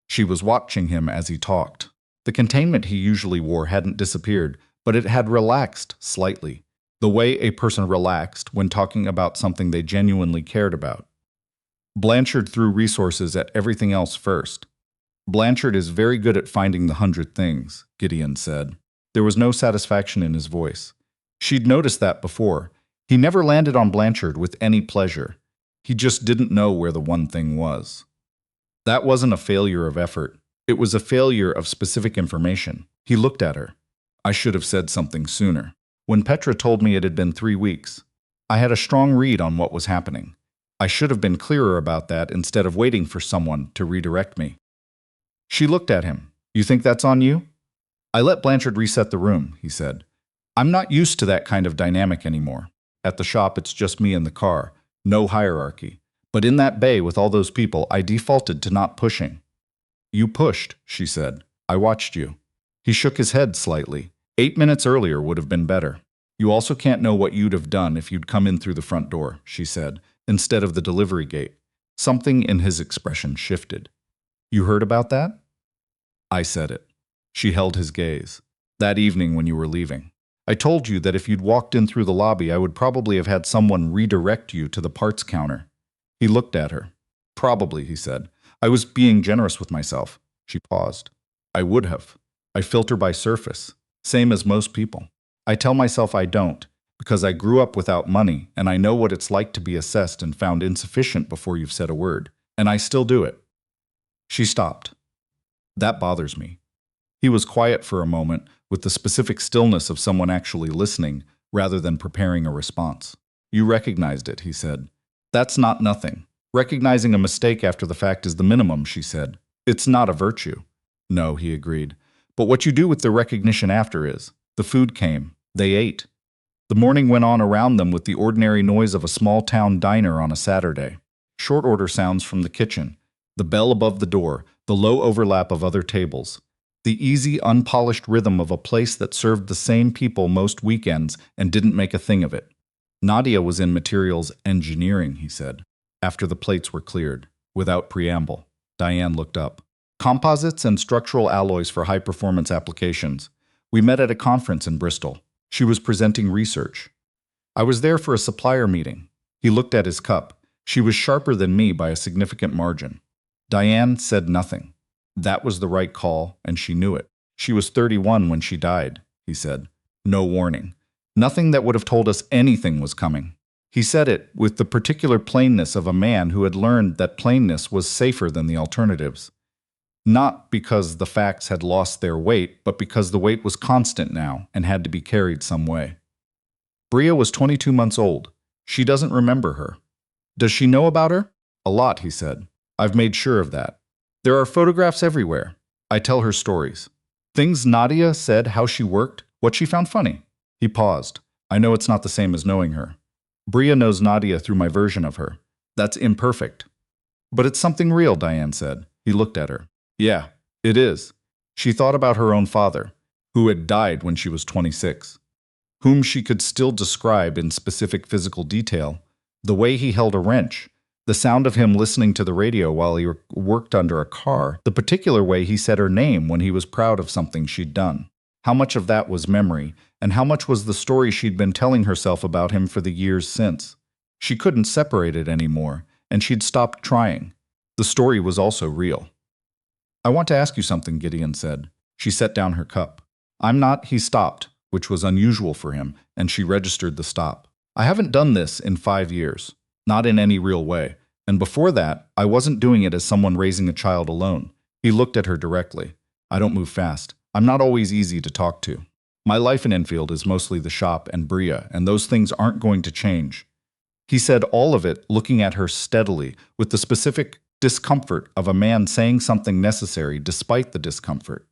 She was watching him as he talked. The containment he usually wore hadn't disappeared, but it had relaxed slightly, the way a person relaxed when talking about something they genuinely cared about. "Blanchard threw resources at everything else first. Blanchard is very good at finding the 100 things," Gideon said. There was no satisfaction in his voice. She'd noticed that before. He never landed on Blanchard with any pleasure. He just didn't know where the one thing was. That wasn't a failure of effort. It was a failure of specific information. He looked at her. "I should have said something sooner. When Petra told me it had been 3 weeks, I had a strong read on what was happening. I should have been clearer about that instead of waiting for someone to redirect me." She looked at him. "You think that's on you?" "I let Blanchard reset the room," he said. "I'm not used to that kind of dynamic anymore. At the shop, it's just me and the car. No hierarchy. But in that bay with all those people, I defaulted to not pushing." "You pushed," she said. "I watched you." He shook his head slightly. 8 minutes earlier would have been better. "You also can't know what you'd have done if you'd come in through the front door," she said, instead of the delivery gate. Something in his expression shifted. "You heard about that?" "I said it." She held his gaze. "That evening when you were leaving. I told you that if you'd walked in through the lobby, I would probably have had someone redirect you to the parts counter." He looked at her. "Probably," he said. "I was being generous with myself." She paused. "I would have. I filter by surface, same as most people. I tell myself I don't, because I grew up without money, and I know what it's like to be assessed and found insufficient before you've said a word, and I still do it." She stopped. "That bothers me." He was quiet for a moment, with the specific stillness of someone actually listening, rather than preparing a response. You recognized it, he said. That's not nothing. Recognizing a mistake after the fact is the minimum, she said. It's not a virtue. No, he agreed. But what you do with the recognition after is. The food came. They ate. The morning went on around them with the ordinary noise of a small-town diner on a Saturday. Short order sounds from the kitchen, the bell above the door, the low overlap of other tables. The easy, unpolished rhythm of a place that served the same people most weekends and didn't make a thing of it. Nadia was in materials engineering, he said, after the plates were cleared. Without preamble, Diane looked up. Composites and structural alloys for high-performance applications. We met at a conference in Bristol. She was presenting research. I was there for a supplier meeting. He looked at his cup. She was sharper than me by a significant margin. Diane said nothing. That was the right call, and she knew it. She was 31 when she died, he said. No warning. Nothing that would have told us anything was coming. He said it with the particular plainness of a man who had learned that plainness was safer than the alternatives. Not because the facts had lost their weight, but because the weight was constant now and had to be carried some way. Bria was 22 months old. She doesn't remember her. Does she know about her? A lot, he said. I've made sure of that. There are photographs everywhere. I tell her stories. Things Nadia said, how she worked, what she found funny. He paused. I know it's not the same as knowing her. Bria knows Nadia through my version of her. That's imperfect. But it's something real, Diane said. He looked at her. Yeah, it is. She thought about her own father, who had died when she was 26, whom she could still describe in specific physical detail, the way he held a wrench, the sound of him listening to the radio while he worked under a car, the particular way he said her name when he was proud of something she'd done. How much of that was memory, and how much was the story she'd been telling herself about him for the years since? She couldn't separate it anymore, and she'd stopped trying. The story was also real. I want to ask you something, Gideon said. She set down her cup. I'm not, he stopped, which was unusual for him, and she registered the stop. I haven't done this in 5 years, not in any real way, and before that, I wasn't doing it as someone raising a child alone. He looked at her directly. I don't move fast. I'm not always easy to talk to. My life in Enfield is mostly the shop and Bria, and those things aren't going to change. He said all of it, looking at her steadily, with the specific discomfort of a man saying something necessary despite the discomfort.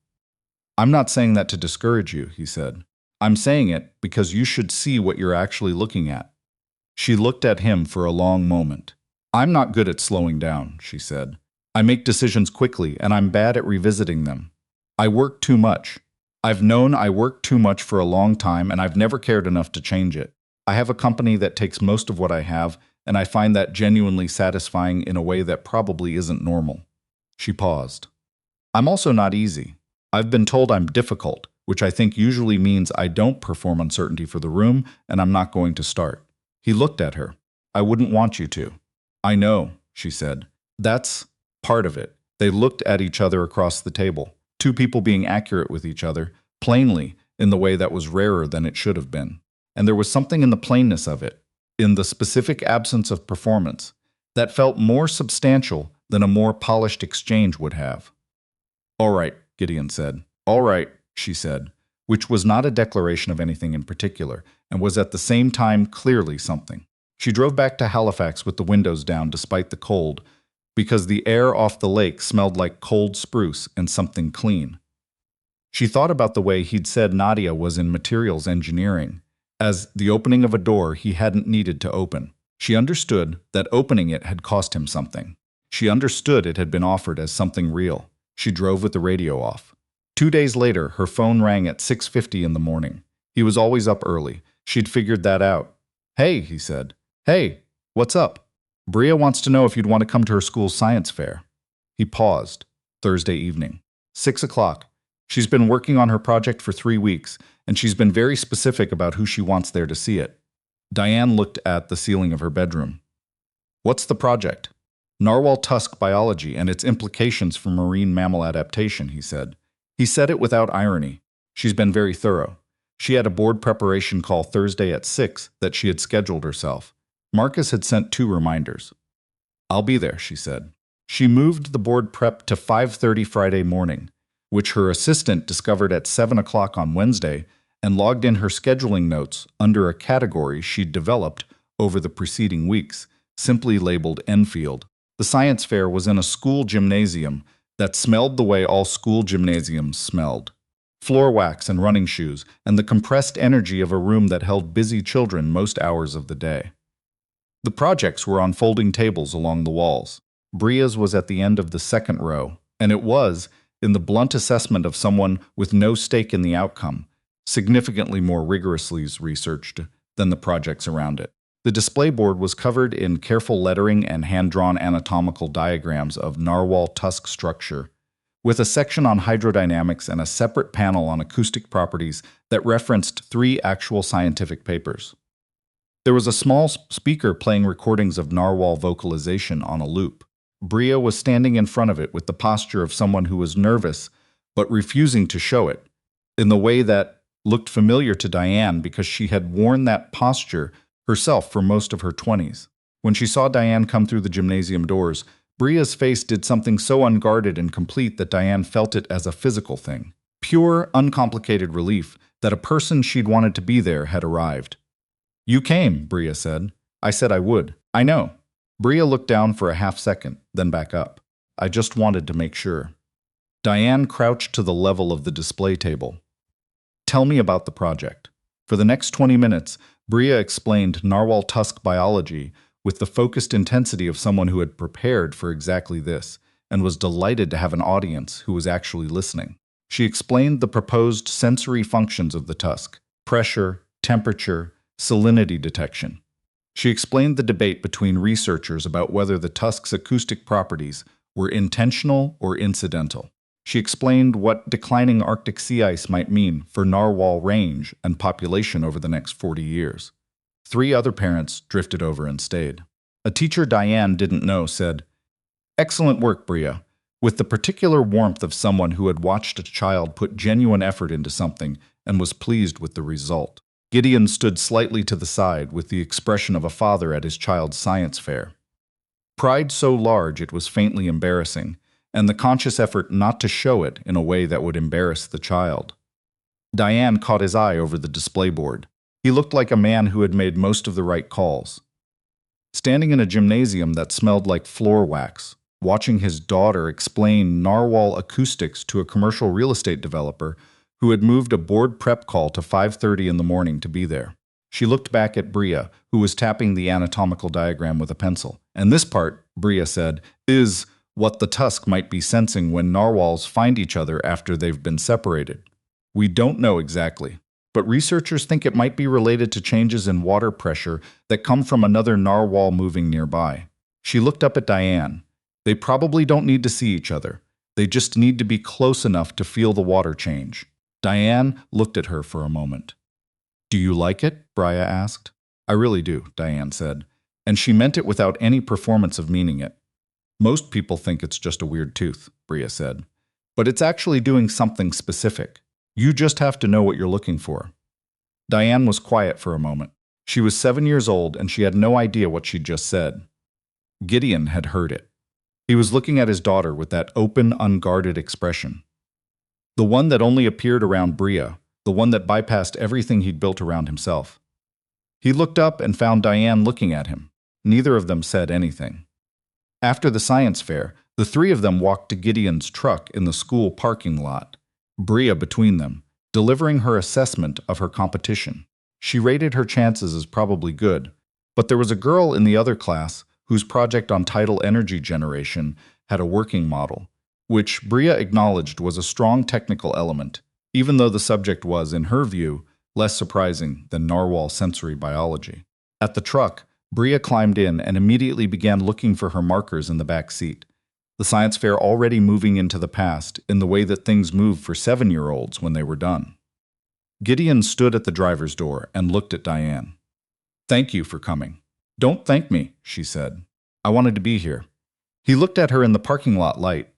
I'm not saying that to discourage you, he said. I'm saying it because you should see what you're actually looking at. She looked at him for a long moment. I'm not good at slowing down, she said. I make decisions quickly, and I'm bad at revisiting them. I work too much. I've known I work too much for a long time, and I've never cared enough to change it. I have a company that takes most of what I have, and I find that genuinely satisfying in a way that probably isn't normal. She paused. I'm also not easy. I've been told I'm difficult, which I think usually means I don't perform uncertainty for the room, and I'm not going to start. He looked at her. I wouldn't want you to. I know, she said. That's part of it. They looked at each other across the table, two people being accurate with each other, plainly, in the way that was rarer than it should have been. And there was something in the plainness of it, in the specific absence of performance, that felt more substantial than a more polished exchange would have. All right, Gideon said. All right, she said, which was not a declaration of anything in particular, and was at the same time clearly something. She drove back to Halifax with the windows down despite the cold, because the air off the lake smelled like cold spruce and something clean. She thought about the way he'd said Nadia was in materials engineering, as the opening of a door he hadn't needed to open. She understood that opening it had cost him something. She understood it had been offered as something real. She drove with the radio off. 2 days later, her phone rang at 6:50 in the morning. He was always up early. She'd figured that out. Hey, he said. Hey, what's up? Bria wants to know if you'd want to come to her school's science fair. He paused. Thursday evening. 6 o'clock. She's been working on her project for 3 weeks, and she's been very specific about who she wants there to see it. Diane looked at the ceiling of her bedroom. What's the project? Narwhal tusk biology and its implications for marine mammal adaptation, he said. He said it without irony. She's been very thorough. She had a board preparation call Thursday at 6 that she had scheduled herself. Marcus had sent 2 reminders. I'll be there, she said. She moved the board prep to 5:30 Friday morning. which her assistant discovered at 7 o'clock on Wednesday and logged in her scheduling notes under a category she'd developed over the preceding weeks, simply labeled Enfield. The science fair was in a school gymnasium that smelled the way all school gymnasiums smelled. Floor wax and running shoes, and the compressed energy of a room that held busy children most hours of the day. The projects were on folding tables along the walls. Bria's was at the end of the second row, and it was, in the blunt assessment of someone with no stake in the outcome, significantly more rigorously researched than the projects around it. The display board was covered in careful lettering and hand-drawn anatomical diagrams of narwhal tusk structure, with a section on hydrodynamics and a separate panel on acoustic properties that referenced 3 actual scientific papers. There was a small speaker playing recordings of narwhal vocalization on a loop. Bria was standing in front of it with the posture of someone who was nervous but refusing to show it, in the way that looked familiar to Diane because she had worn that posture herself for most of her 20s. When she saw Diane come through the gymnasium doors, Bria's face did something so unguarded and complete that Diane felt it as a physical thing. Pure, uncomplicated relief that a person she'd wanted to be there had arrived. "You came," Bria said. "I said I would." "I know." Bria looked down for a half second, then back up. "I just wanted to make sure." Diane crouched to the level of the display table. "Tell me about the project." For the next 20 minutes, Bria explained narwhal tusk biology with the focused intensity of someone who had prepared for exactly this, and was delighted to have an audience who was actually listening. She explained the proposed sensory functions of the tusk: pressure, temperature, salinity detection. She explained the debate between researchers about whether the tusk's acoustic properties were intentional or incidental. She explained what declining Arctic sea ice might mean for narwhal range and population over the next 40 years. 3 other parents drifted over and stayed. A teacher Diane didn't know said, "Excellent work, Bria," with the particular warmth of someone who had watched a child put genuine effort into something and was pleased with the result. Gideon stood slightly to the side with the expression of a father at his child's science fair. Pride so large it was faintly embarrassing, and the conscious effort not to show it in a way that would embarrass the child. Diane caught his eye over the display board. He looked like a man who had made most of the right calls. Standing in a gymnasium that smelled like floor wax, watching his daughter explain narwhal acoustics to a commercial real estate developer who had moved a board prep call to 5:30 in the morning to be there. She looked back at Bria, who was tapping the anatomical diagram with a pencil. "And this part," Bria said, "is what the tusk might be sensing when narwhals find each other after they've been separated. We don't know exactly, but researchers think it might be related to changes in water pressure that come from another narwhal moving nearby." She looked up at Diane. "They probably don't need to see each other. They just need to be close enough to feel the water change." Diane looked at her for a moment. "Do you like it?" Bria asked. "I really do," Diane said, and she meant it without any performance of meaning it. "Most people think it's just a weird tooth," Bria said, "but it's actually doing something specific. You just have to know what you're looking for." Diane was quiet for a moment. She was 7 years old, and she had no idea what she'd just said. Gideon had heard it. He was looking at his daughter with that open, unguarded expression. The one that only appeared around Bria, the one that bypassed everything he'd built around himself. He looked up and found Diane looking at him. Neither of them said anything. After the science fair, the 3 of them walked to Gideon's truck in the school parking lot, Bria between them, delivering her assessment of her competition. She rated her chances as probably good, but there was a girl in the other class whose project on tidal energy generation had a working model, which Bria acknowledged was a strong technical element, even though the subject was, in her view, less surprising than narwhal sensory biology. At the truck, Bria climbed in and immediately began looking for her markers in the back seat, the science fair already moving into the past in the way that things move for 7-year-olds when they were done. Gideon stood at the driver's door and looked at Diane. "Thank you for coming." "Don't thank me," she said. "I wanted to be here." He looked at her in the parking lot light,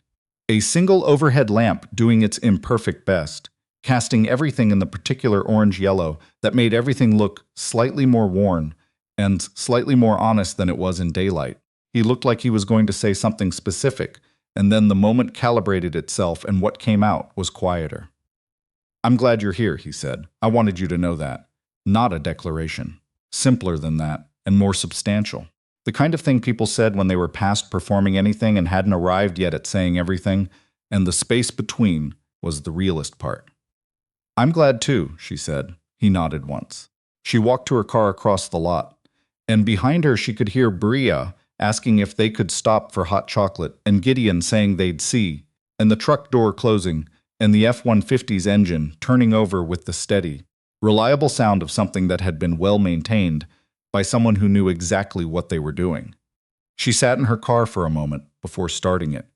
a single overhead lamp doing its imperfect best, casting everything in the particular orange-yellow that made everything look slightly more worn and slightly more honest than it was in daylight. He looked like he was going to say something specific, and then the moment calibrated itself and what came out was quieter. "I'm glad you're here," he said. "I wanted you to know that." Not a declaration. Simpler than that, and more substantial. The kind of thing people said when they were past performing anything and hadn't arrived yet at saying everything, and the space between was the realest part. "I'm glad too," she said. He nodded once. She walked to her car across the lot, and behind her she could hear Bria asking if they could stop for hot chocolate, and Gideon saying they'd see, and the truck door closing, and the F-150's engine turning over with the steady, reliable sound of something that had been well maintained by someone who knew exactly what they were doing. She sat in her car for a moment before starting it.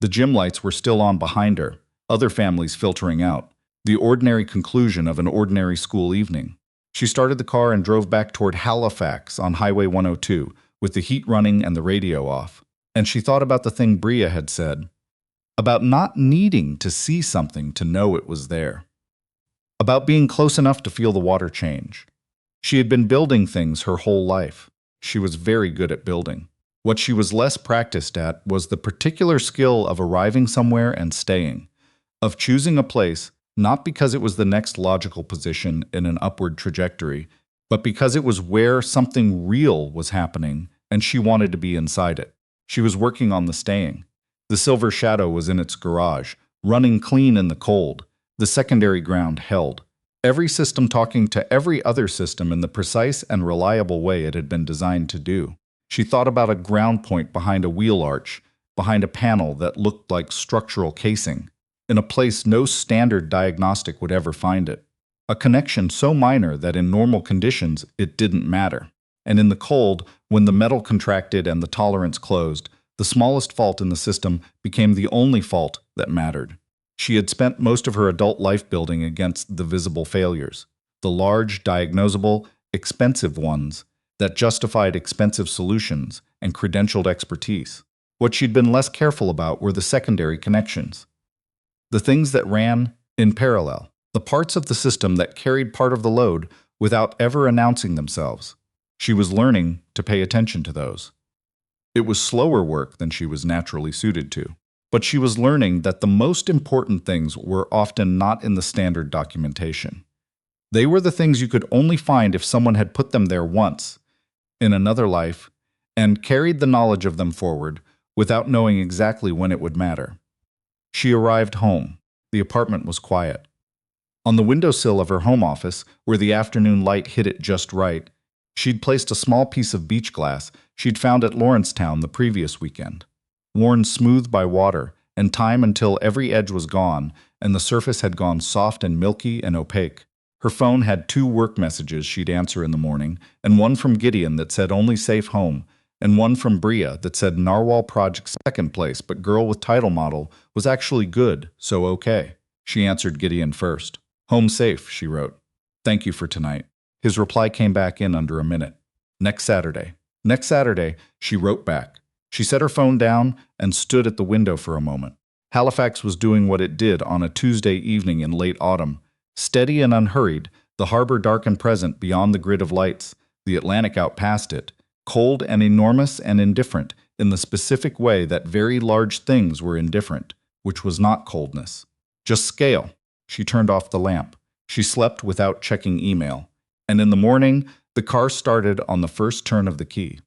The gym lights were still on behind her, other families filtering out, the ordinary conclusion of an ordinary school evening. She started the car and drove back toward Halifax on Highway 102, with the heat running and the radio off. And she thought about the thing Bria had said, about not needing to see something to know it was there, about being close enough to feel the water change. She had been building things her whole life. She was very good at building. What she was less practiced at was the particular skill of arriving somewhere and staying, of choosing a place not because it was the next logical position in an upward trajectory, but because it was where something real was happening and she wanted to be inside it. She was working on the staying. The Silver Shadow was in its garage, running clean in the cold, the secondary ground held. Every system talking to every other system in the precise and reliable way it had been designed to do. She thought about a ground point behind a wheel arch, behind a panel that looked like structural casing, in a place no standard diagnostic would ever find it. A connection so minor that in normal conditions it didn't matter. And in the cold, when the metal contracted and the tolerance closed, the smallest fault in the system became the only fault that mattered. She had spent most of her adult life building against the visible failures, the large, diagnosable, expensive ones that justified expensive solutions and credentialed expertise. What she'd been less careful about were the secondary connections, the things that ran in parallel, the parts of the system that carried part of the load without ever announcing themselves. She was learning to pay attention to those. It was slower work than she was naturally suited to. But she was learning that the most important things were often not in the standard documentation. They were the things you could only find if someone had put them there once, in another life, and carried the knowledge of them forward without knowing exactly when it would matter. She arrived home. The apartment was quiet. On the windowsill of her home office, where the afternoon light hit it just right, she'd placed a small piece of beach glass she'd found at Lawrencetown the previous weekend. Worn smooth by water, and time until every edge was gone, and the surface had gone soft and milky and opaque. Her phone had 2 work messages she'd answer in the morning, and one from Gideon that said only safe home, and one from Bria that said narwhal project second place, but girl with title model was actually good, so okay. She answered Gideon first. "Home safe," she wrote. "Thank you for tonight." His reply came back in under a minute. "Next Saturday." Next Saturday, she wrote back. She set her phone down and stood at the window for a moment. Halifax was doing what it did on a Tuesday evening in late autumn. Steady and unhurried, the harbor dark and present beyond the grid of lights, the Atlantic out past it, cold and enormous and indifferent in the specific way that very large things were indifferent, which was not coldness. Just scale. She turned off the lamp. She slept without checking email. And in the morning, the car started on the first turn of the key.